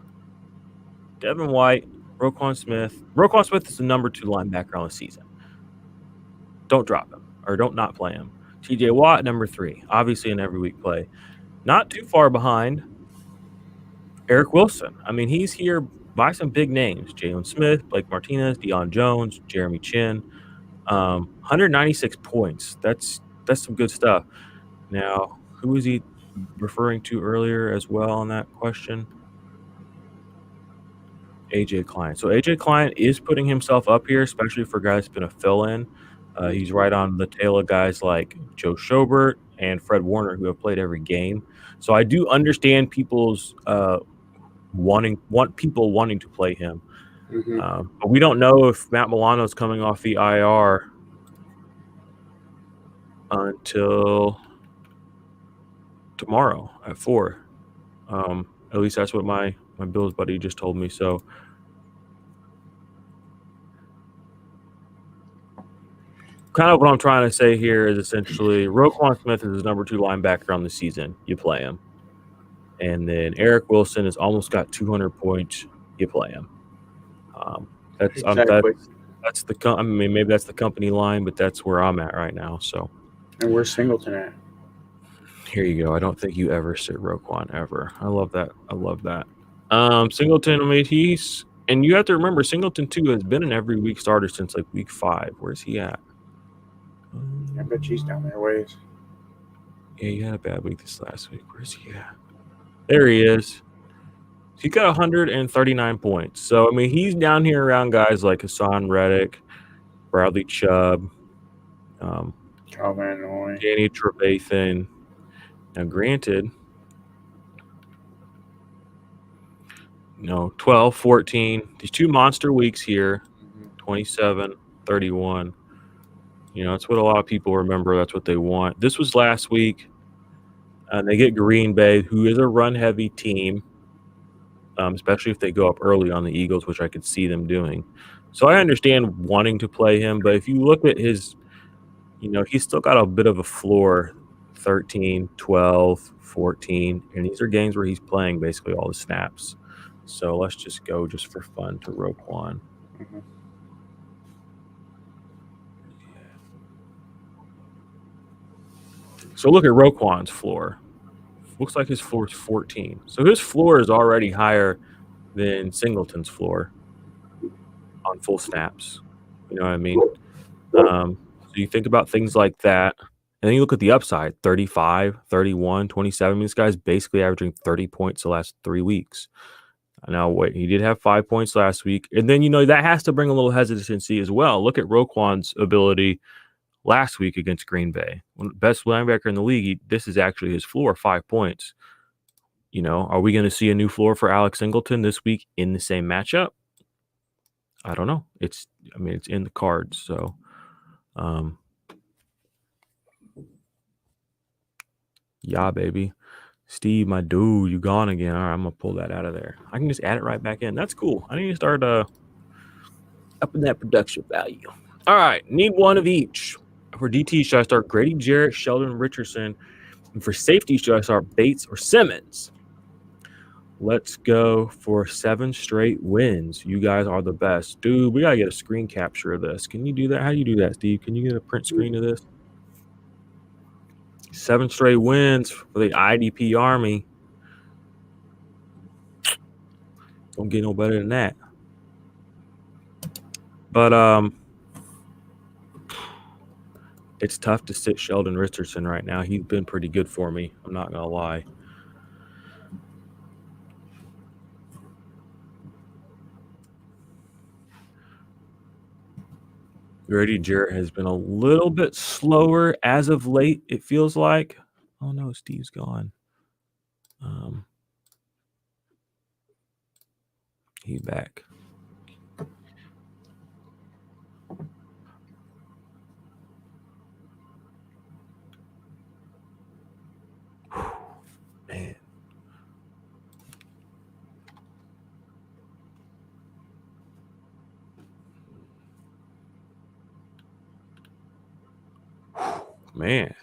Devin White, Roquan Smith. Roquan Smith is the number 2 linebacker on the season. Don't drop him or don't not play him. TJ Watt, number 3, obviously an every week play. Not too far behind Eric Wilson. I mean, he's here by some big names: Jalen Smith, Blake Martinez, Deon Jones, Jeremy Chin. 196 points. That's some good stuff. Now, who was he referring to earlier as well on that question? AJ Klein. So AJ Klein is putting himself up here, especially for guys who's been a fill-in. He's right on the tail of guys like Joe Schobert and Fred Warner, who have played every game. So I do understand people's wanting to play him. But we don't know if Matt Milano is coming off the IR until tomorrow at 4. At least that's what my Bills buddy just told me. So kind of what I'm trying to say here is essentially Roquan Smith is his number 2 linebacker on the season. You play him. And then Eric Wilson has almost got 200 points. You play him. That's the I mean, maybe that's the company line, but that's where I'm at right now. So, and where's Singleton at? Here you go. I don't think you ever sit Roquan ever. I love that. Singleton, I mean, and you have to remember Singleton too has been an every week starter since like week 5. Where's he at? I bet he's down there ways. Yeah, he had a bad week this last week. Where's he at? There he is. He got 139 points. So, I mean, he's down here around guys like Hassan Reddick, Bradley Chubb, Danny Trevathan. Now, granted, 12, 14. These 2 monster weeks here, 27, 31. That's what a lot of people remember. That's what they want. This was last week. They get Green Bay, who is a run-heavy team, especially if they go up early on the Eagles, which I could see them doing. So I understand wanting to play him, but if you look at his, he's still got a bit of a floor, 13, 12, 14, and these are games where he's playing basically all the snaps. So let's just go just for fun to Roquan. So look at Roquan's floor. Looks like his floor is 14. So his floor is already higher than Singleton's floor on full snaps. You know what I mean? So you think about things like that. And then you look at the upside, 35, 31, 27. I mean, this guy's basically averaging 30 points the last 3 weeks. Now, wait, he did have 5 points last week. And then, that has to bring a little hesitancy as well. Look at Roquan's ability last week against Green Bay. Best linebacker in the league, this is actually his floor, 5 points. Are we going to see a new floor for Alex Singleton this week in the same matchup? I don't know. It's in the cards. So, yeah, baby. Steve, my dude, you gone again. All right, I'm going to pull that out of there. I can just add it right back in. That's cool. I need to start upping that production value. All right, need one of each. For DT, should I start Grady Jarrett, Sheldon Richardson? And for safety, should I start Bates or Simmons? Let's go for 7 straight wins. You guys are the best. Dude, we got to get a screen capture of this. Can you do that? How do you do that, Steve? Can you get a print screen of this? 7 straight wins for the IDP Army. Don't get no better than that. But it's tough to sit Sheldon Richardson right now. He's been pretty good for me. I'm not going to lie. Grady Jarrett has been a little bit slower as of late, it feels like. Oh, no, Steve's gone. He's back. Man,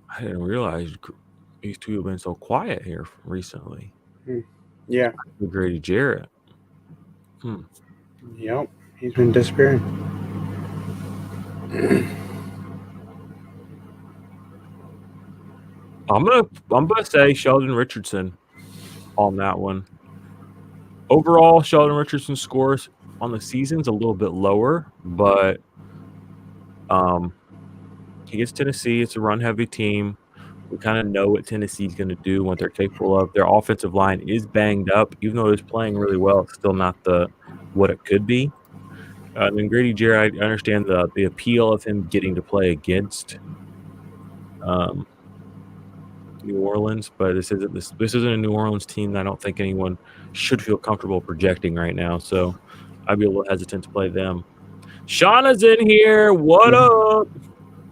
I didn't realize these two have been so quiet here recently. Yeah. Grady Jarrett. Yep. He's been disappearing. I'm gonna say Sheldon Richardson on that one. Overall, Sheldon Richardson's scores on the season's a little bit lower, but he gets Tennessee. It's a run-heavy team. We kind of know what Tennessee's going to do, what they're capable of. Their offensive line is banged up, even though it's playing really well. It's still not what it could be. And Grady Jarrett, I understand the appeal of him getting to play against New Orleans, but this isn't a New Orleans team that I don't think anyone should feel comfortable projecting right now. So I'd be a little hesitant to play them. Shauna's in here. What up?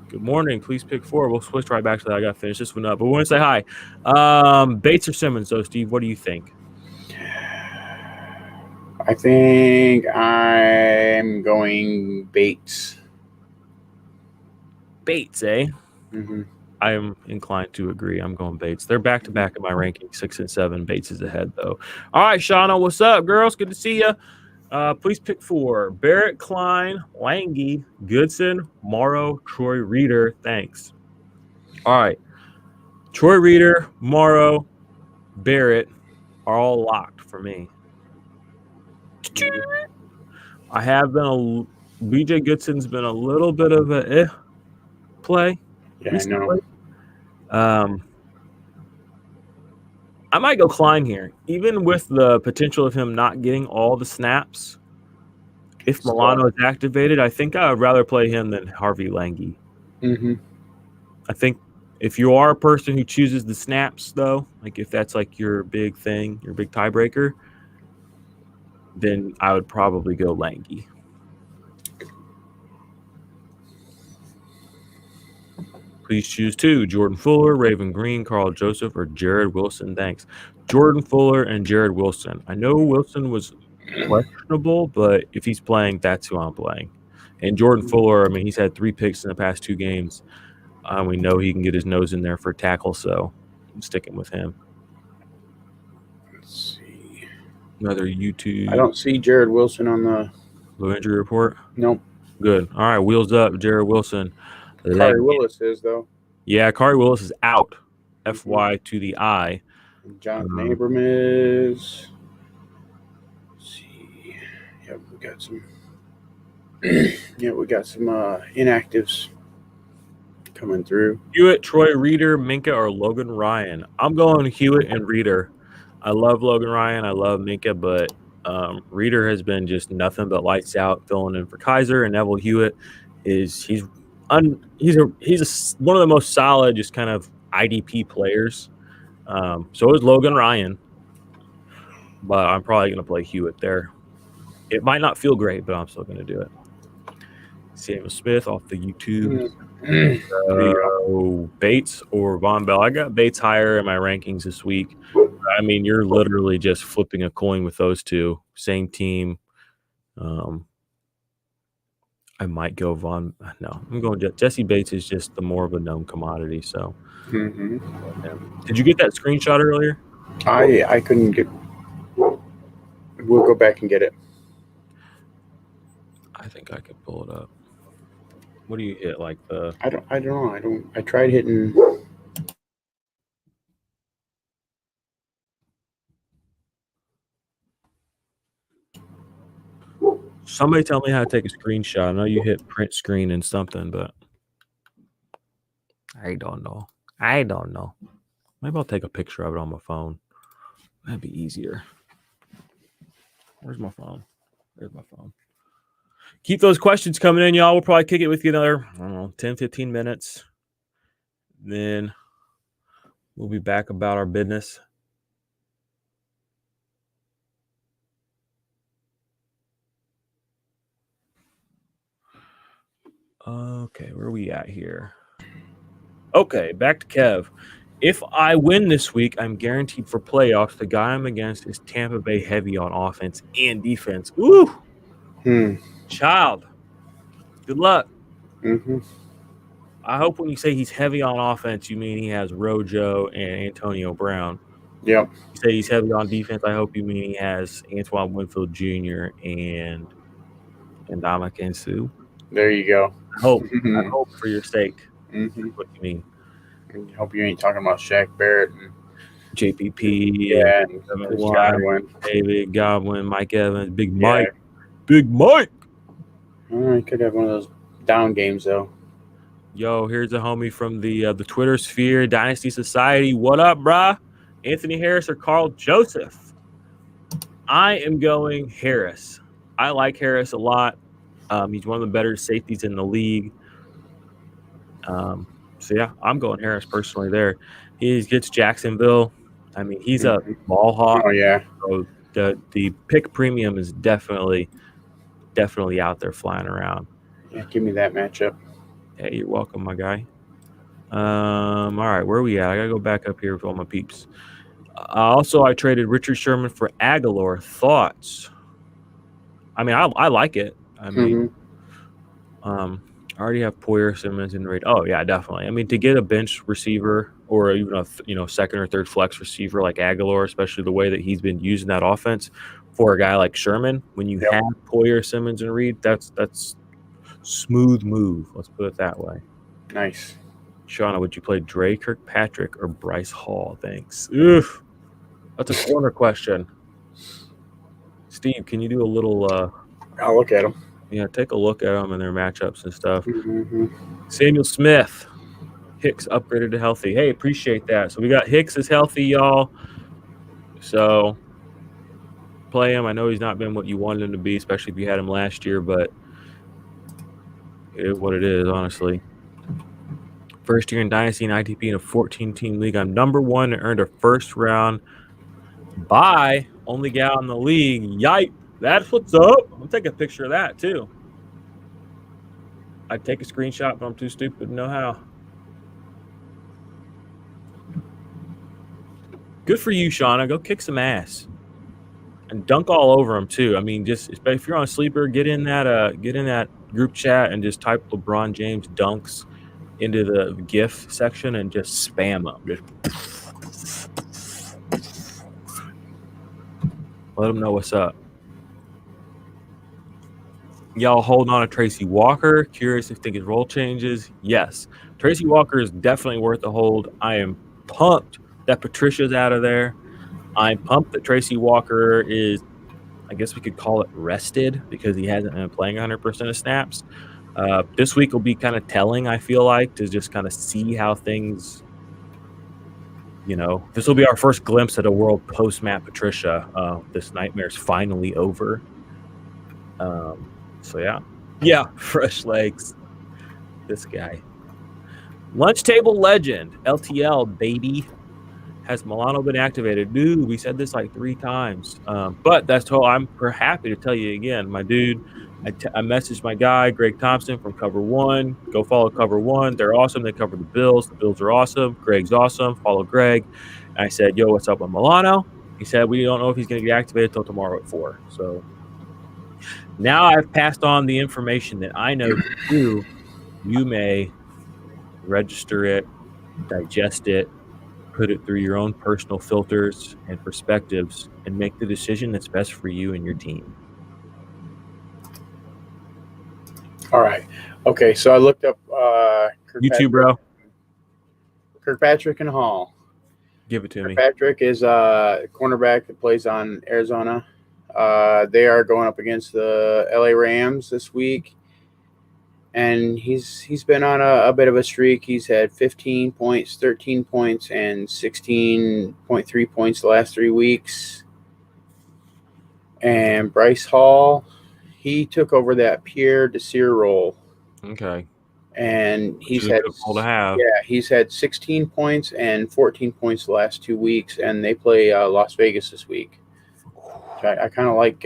Good morning. Please pick 4. We'll switch right back to that. I got to finish this one up, but we want to say hi. Bates or Simmons, though, Steve, what do you think? I think I'm going Bates. Bates, eh? Mm-hmm. I am inclined to agree. I'm going Bates. They're back-to-back in my ranking, 6 and 7. Bates is ahead, though. All right, Shauna, what's up, girls? Good to see you. Please pick 4. Barrett, Klein, Lange, Goodson, Morrow, Troy Reeder. Thanks. All right. Troy Reeder, Morrow, Barrett are all locked for me. I have been BJ Goodson's been a little bit of a play. Yeah, I know. I might go Klein here, even with the potential of him not getting all the snaps. If Milano is activated, I think I would rather play him than Harvey Lange. Mm-hmm. I think if you are a person who chooses the snaps, though, like if that's like your big thing, your big tiebreaker, then I would probably go Lange. Please choose 2. Jordan Fuller, Raven Green, Carl Joseph, or Jared Wilson. Thanks. Jordan Fuller and Jared Wilson. I know Wilson was questionable, but if he's playing, that's who I'm playing. And Jordan Fuller, I mean, he's had 3 picks in the past 2 games. We know he can get his nose in there for tackle, so I'm sticking with him. Let's see. Another YouTube. I don't see Jared Wilson on the low injury report. Nope. Good. All right, wheels up, Jared Wilson. Kari Willis is, though. Yeah, Kari Willis is out. FY to the I. Jonathan Abram is. Let's see. Yep, we got some. We got some inactives coming through. Hewitt, Troy Reeder, Minka, or Logan Ryan. I'm going Hewitt and Reeder. I love Logan Ryan. I love Minka, but Reeder has been just nothing but lights out, filling in for Kaiser. And Neville Hewitt he's one of the most solid, just kind of IDP players. So is Logan Ryan, but I'm probably going to play Hewitt there. It might not feel great, but I'm still going to do it. Samuel Smith off the YouTube. Bates or Von Bell. I got Bates higher in my rankings this week. I mean, you're literally just flipping a coin with those two. Same team. I might go No, I'm going Jesse Bates is just the more of a known commodity. So, Did you get that screenshot earlier? I couldn't get. We'll go back and get it. I think I could pull it up. What do you hit? Like the? I don't know. I tried hitting. Somebody tell me how to take a screenshot. I know you hit print screen and something, but I don't know. Maybe I'll take a picture of it on my phone. That'd be easier. Where's my phone? Keep those questions coming in, y'all. We'll probably kick it with you another, 10, 15 minutes. Then we'll be back about our business. Okay, where are we at here? Okay, back to Kev. If I win this week, I'm guaranteed for playoffs. The guy I'm against is Tampa Bay heavy on offense and defense. Ooh. Child. Good luck. I hope when you say he's heavy on offense, you mean he has Rojo and Antonio Brown. Yep. You say he's heavy on defense, I hope you mean he has Antoine Winfield Jr. and Ndamukong Suh. There you go. I hope for your sake. Mm-hmm. That's what you mean. I hope you ain't talking about Shaq Barrett and JPP, and and Chris Godwin. David Godwin, Mike Evans, Big Yeah. Mike. Big Mike. He could have one of those down games though. Yo, here's a homie from the Twitter sphere, Dynasty Society. What up, brah? Anthony Harris or Carl Joseph? I am going Harris. I like Harris a lot. He's one of the better safeties in the league. So, yeah, I'm going Harris personally there. He gets Jacksonville. I mean, he's a ball hawk. Oh yeah. So the pick premium is definitely out there flying around. Yeah, give me that matchup. Hey, you're welcome, my guy. All right, where are we at? I gotta go back up here with all my peeps. Also, I traded Richard Sherman for Aguilar. Thoughts? I mean, I like it. I mean, I already have Poyer, Simmons, and Reid. Oh yeah, definitely. I mean, to get a bench receiver or even a second or third flex receiver like Aguilar, especially the way that he's been using that offense for a guy like Sherman, when you have Poyer, Simmons, and Reid, that's smooth move. Let's put it that way. Nice. Shauna, would you play Dre Kirkpatrick or Bryce Hall? Thanks. Oof. That's a corner question. Steve, can you do a little I'll look at them. Yeah, take a look at them and their matchups and stuff. Mm-hmm. Samuel Smith. Hicks upgraded to healthy. Hey, appreciate that. So we got Hicks is healthy, y'all. So play him. I know he's not been what you wanted him to be, especially if you had him last year, but it is what it is, honestly. First year in Dynasty and IDP in a 14-team league. I'm number one and earned a first-round bye. Only guy in the league. Yipe. That's what's up. I'll take a picture of that, too. I'd take a screenshot, but I'm too stupid to know how. Good for you, Shauna. Go kick some ass. And dunk all over them, too. I mean, just if you're on a sleeper, get in that group chat and just type LeBron James dunks into the GIF section and just spam them. Just let them know what's up. Y'all holding on to Tracy Walker. Curious if you think his role changes. Yes. Tracy Walker is definitely worth a hold. I am pumped that Patricia's out of there. I'm pumped that Tracy Walker is, I guess we could call it rested because he hasn't been playing 100% of snaps. This week will be kind of telling, I feel like, to just kind of see how things, this will be our first glimpse at a world post-Matt Patricia. This nightmare's finally over. So, yeah. Yeah, fresh legs. This guy. Lunch Table Legend, LTL, baby. Has Milano been activated? Dude, we said this like 3 times. But that's all. I'm happy to tell you again, my dude. I messaged my guy, Greg Thompson from Cover One. Go follow Cover One. They're awesome. They cover the Bills. The Bills are awesome. Greg's awesome. Follow Greg. And I said, yo, what's up with Milano? He said, we don't know if he's going to get activated until tomorrow at 4. So now I've passed on the information that I know you may register it, digest it, put it through your own personal filters and perspectives, and make the decision that's best for you and your team. All right. Okay, so I looked up You too, bro. Kirkpatrick and Hall. Give it to me. Kirkpatrick is a cornerback that plays on Arizona. They are going up against the LA Rams this week. And he's been on a bit of a streak. He's had 15 points, 13 points, and 16.3 points the last 3 weeks. And Bryce Hall, he took over that Pierre Desir role. Okay. And he's had 16 points and 14 points the last 2 weeks, and they play Las Vegas this week. I kind of like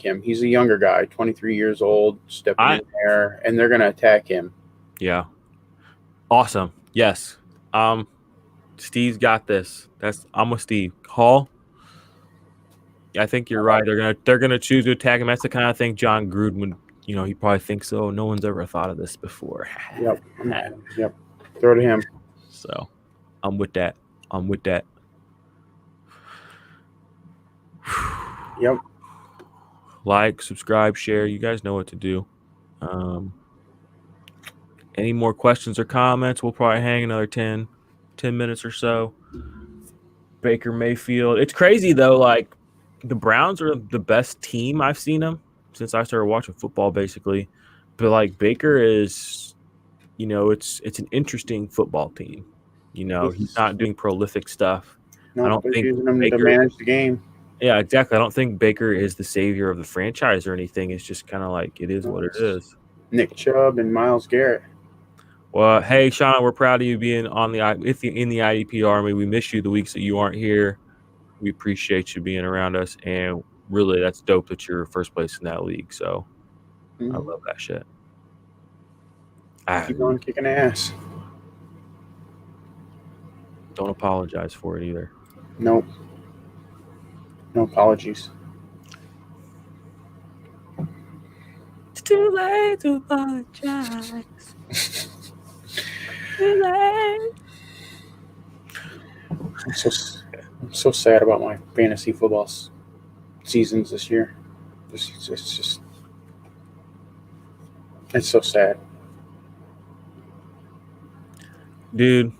him. He's a younger guy, 23 years old, stepping in there, and they're going to attack him. Yeah. Awesome. Yes. Steve's got this. I'm with Steve. Hall. I think you're right. They're gonna choose to attack him. That's the kind of thing John Gruden he probably thinks, oh, no one's ever thought of this before. Yep. I'm at him. Yep. Throw to him. So I'm with that. Yep. Like, subscribe, share. You guys know what to do. Any more questions or comments? We'll probably hang another 10 minutes or so. Baker Mayfield. It's crazy, though. Like, the Browns are the best team I've seen them since I started watching football, basically. But, like, Baker is, it's an interesting football team. He's not doing prolific stuff. No, I don't they're think using him to Baker- manage the game. Yeah, exactly. I don't think Baker is the savior of the franchise or anything. It's just kind of like it is what it is. Nick Chubb and Myles Garrett. Well, hey, Shauna, we're proud of you being in the IDP Army. We miss you the weeks that you aren't here. We appreciate you being around us, and really, that's dope that you're first place in that league. So, I love that shit. Keep on kicking ass. Don't apologize for it either. Nope. No apologies. It's too late to apologize. Too late. I'm so sad about my fantasy football seasons this year. It's so sad. Dude,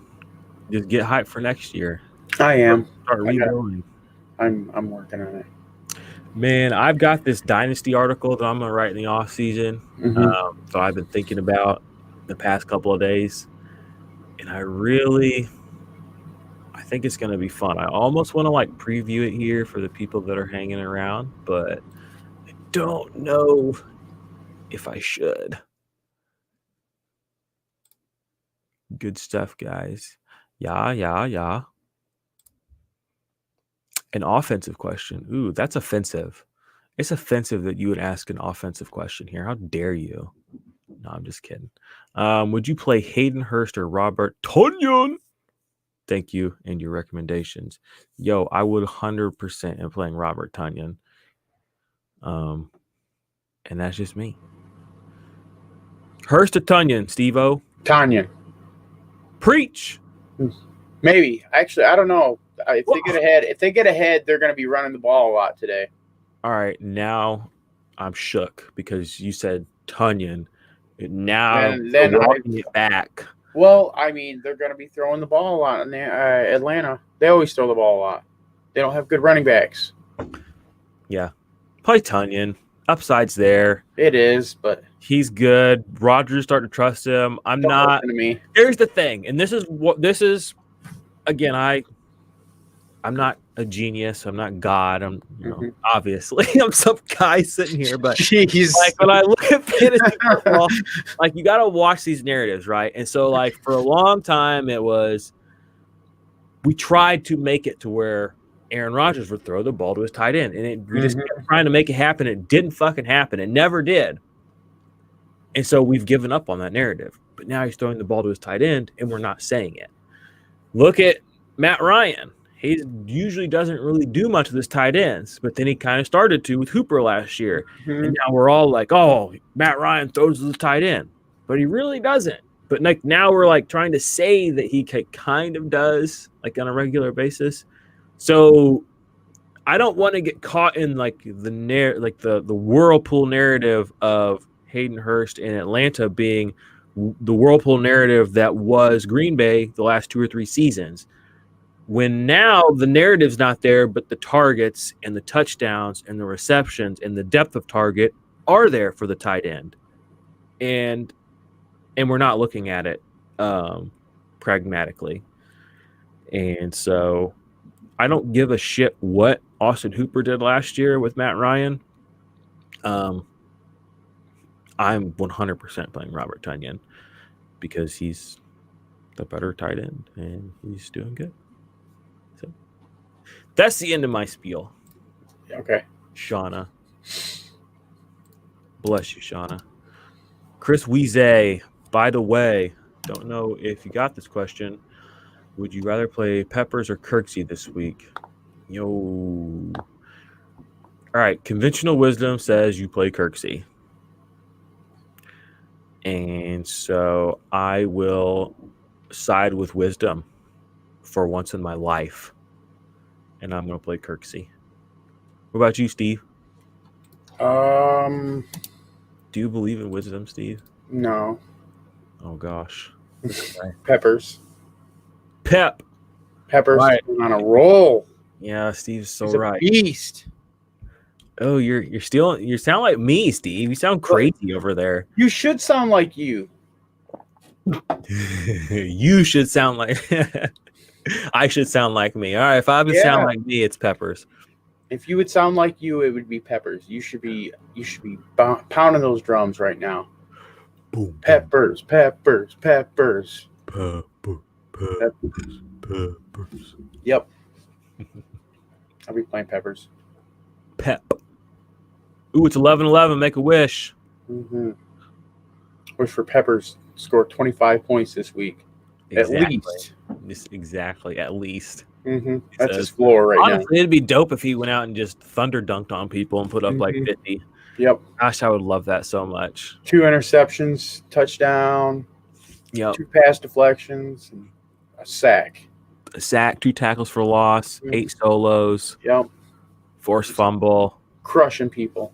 just get hyped for next year. I am. Start rebuilding. I'm working on it. Man, I've got this Dynasty article that I'm going to write in the off season. So I've been thinking about the past couple of days, and I think it's going to be fun. I almost want to preview it here for the people that are hanging around, but I don't know if I should. Good stuff, guys. Yeah. An offensive question. Ooh, that's offensive. It's offensive that you would ask an offensive question here. How dare you? No, I'm just kidding. Would you play Hayden Hurst or Robert Tonyan? Thank you and your recommendations. Yo, I would 100% am playing Robert Tonyan. And that's just me. Hurst or Tonyan, Steve-O? Tonyan. Preach. Maybe. Actually, I don't know. If they get ahead, they're going to be running the ball a lot today. All right, now I'm shook because you said Tonyan. Now then walking it back. Well, I mean, they're going to be throwing the ball a lot in Atlanta. They always throw the ball a lot. They don't have good running backs. Yeah, play Tonyan. Upside's there. It is, but he's good. Rodgers starting to trust him. I'm don't not. listen to me. Here's the thing, and this is. Again, I'm not a genius. I'm not God. I'm obviously I'm some guy sitting here, but jeez. When I look at fantasy football, you got to watch these narratives, right? And so, for a long time, it was we tried to make it to where Aaron Rodgers would throw the ball to his tight end, and we just kept trying to make it happen. It didn't fucking happen. It never did. And so we've given up on that narrative. But now he's throwing the ball to his tight end, and we're not saying it. Look at Matt Ryan. He usually doesn't really do much with his tight ends, but then he kind of started to with Hooper last year. And now we're all like, oh, Matt Ryan throws to the tight end. But he really doesn't. But now we're trying to say that he kind of does, on a regular basis. So I don't want to get caught in the whirlpool narrative of Hayden Hurst in Atlanta being the whirlpool narrative that was Green Bay the last 2 or 3 seasons, when now the narrative's not there, but the targets and the touchdowns and the receptions and the depth of target are there for the tight end, and we're not looking at it pragmatically. And so I don't give a shit what Austin Hooper did last year with Matt Ryan. I'm 100% playing Robert Tonyan because he's the better tight end and he's doing good. So that's the end of my spiel. Okay. Shauna. Bless you, Shauna. Chris Weezay, by the way, don't know if you got this question. Would you rather play Peppers or Kirksey this week? Yo. All right. Conventional wisdom says you play Kirksey. And so I will side with wisdom for once in my life. And I'm going to play Kirksey. What about you, Steve? Do you believe in wisdom, Steve? No. Oh, gosh. Peppers. Peppers right. On a roll. Yeah, Steve's so He's right. A beast. Oh, you sound like me, Steve. You sound crazy over there. You should sound like you. You should sound like I should sound like me. All right, if I would sound like me, it's Peppers. If you would sound like you, it would be Peppers. You should be pounding those drums right now. Boom. Peppers. Peppers. Yep. I'll be playing Peppers. Pep. Ooh, it's 11-11. Make a wish. Mm-hmm. Wish for Peppers score 25 points this week. Exactly. At least. Exactly. At least. Mm-hmm. That's his floor right honestly, now. It'd be dope if he went out and just thunder dunked on people and put up like 50. Yep. Gosh, I would love that so much. 2 interceptions, touchdown. Yep. 2 pass deflections, and a sack. 2 tackles for loss, 8 solos. Yep. Forced fumble. Crushing people.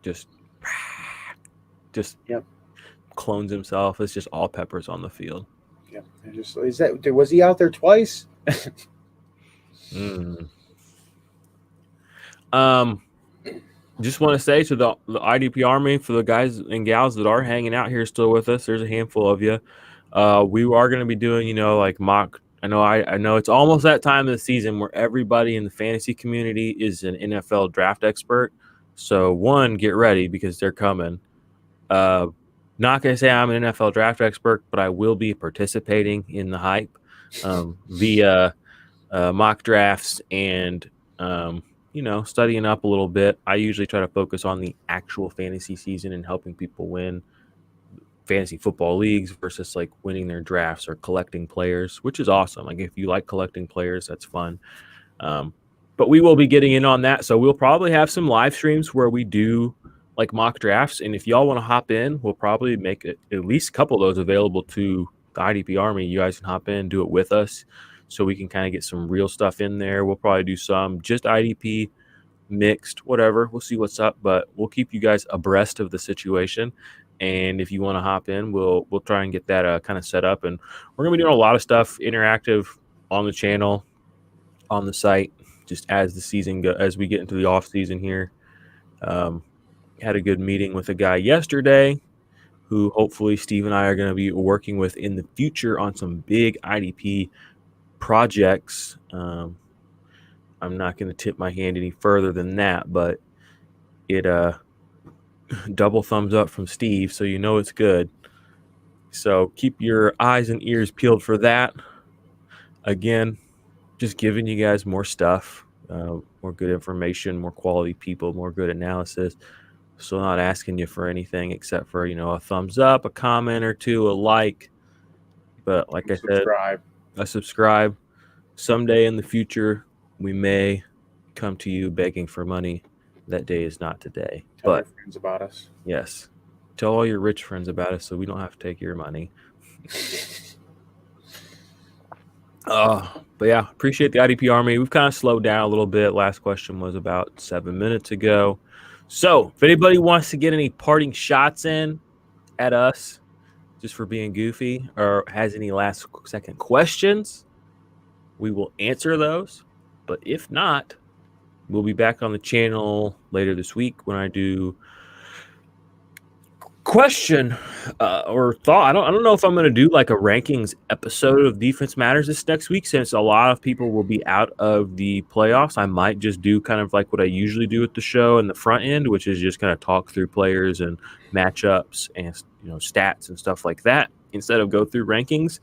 Just yep. Clones himself. It's just all Peppers on the field. Yep. Was he out there twice? Just want to say to the IDP Army, for the guys and gals that are hanging out here still with us, there's a handful of you. We are going to be doing, like mock. I know it's almost that time of the season where everybody in the fantasy community is an NFL draft expert. So one, get ready because they're coming. Not going to say I'm an NFL draft expert, but I will be participating in the hype via mock drafts and studying up a little bit. I usually try to focus on the actual fantasy season and helping people win fantasy football leagues versus like winning their drafts or collecting players, which is awesome. Like if you like collecting players, that's fun. But we will be getting in on that. So we'll probably have some live streams where we do like mock drafts. And if y'all want to hop in, we'll probably make at least a couple of those available to the IDP Army. You guys can hop in, do it with us so we can kind of get some real stuff in there. We'll probably do some just IDP mixed, whatever. We'll see what's up, but we'll keep you guys abreast of the situation. And if you want to hop in, we'll try and get that kind of set up. And we're going to be doing a lot of stuff interactive on the channel, on the site, just as the season as we get into the off season here. Had a good meeting with a guy yesterday who hopefully Steve and I are going to be working with in the future on some big IDP projects. I'm not going to tip my hand any further than that, but it double thumbs up from Steve, so you know it's good. So keep your eyes and ears peeled for that. Again, just giving you guys more stuff, more good information, more quality people, more good analysis. So not asking you for anything except for, a thumbs up, a comment or two, a like. But like I said, a subscribe. Someday in the future, we may come to you begging for money. That day is not today. Tell your friends about us. Yes. Tell all your rich friends about us so we don't have to take your money. But yeah, appreciate the IDP Army. We've kind of slowed down a little bit. Last question was about 7 minutes ago. So if anybody wants to get any parting shots in at us just for being goofy or has any last second questions, we will answer those. But if not, we'll be back on the channel later this week when I do question or thought. I don't know if I'm going to do like a rankings episode of Defense Matters this next week, since a lot of people will be out of the playoffs. I might just do kind of like what I usually do at the show in the front end, which is just kind of talk through players and matchups and stats and stuff like that instead of go through rankings.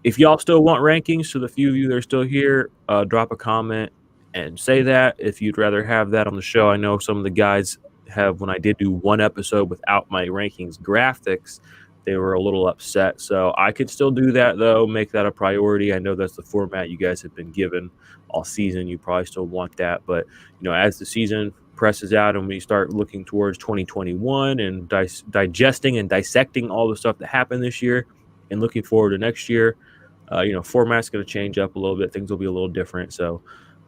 If y'all still want rankings, so the few of you that are still here, drop a comment and say that. If you'd rather have that on the show, I know some of the guys have, when I did do one episode without my rankings graphics, they were a little upset. So I could still do that, though, make that a priority. I know that's the format you guys have been given all season. You probably still want that. But, as the season presses out and we start looking towards 2021 and digesting and dissecting all the stuff that happened this year and looking forward to next year, format's going to change up a little bit. Things will be a little different. So,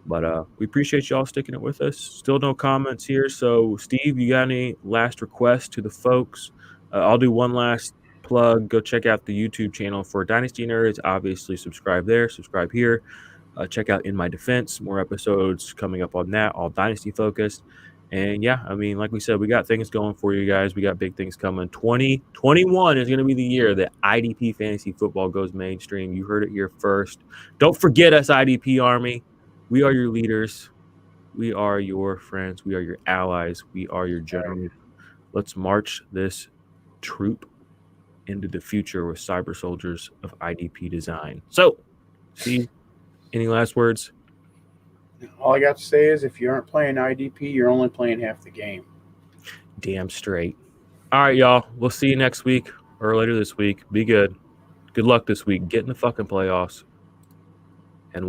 but we appreciate y'all sticking it with us. Still no comments here. So, Steve, you got any last requests to the folks? I'll do one last plug. Go check out the YouTube channel for Dynasty Nerds. Obviously, subscribe there, subscribe here. Check out In My Defense, more episodes coming up on that, all Dynasty focused. And yeah, I mean, like we said, we got things going for you guys. We got big things coming. 2021 is going to be the year that IDP Fantasy Football goes mainstream. You heard it here first. Don't forget us, IDP Army. We are your leaders. We are your friends. We are your allies. We are your generals. Let's march this troop into the future with cyber soldiers of IDP design. So, Steve, any last words? All I got to say is if you aren't playing IDP, you're only playing half the game. Damn straight. All right, y'all. We'll see you next week or later this week. Be good. Good luck this week. Get in the fucking playoffs.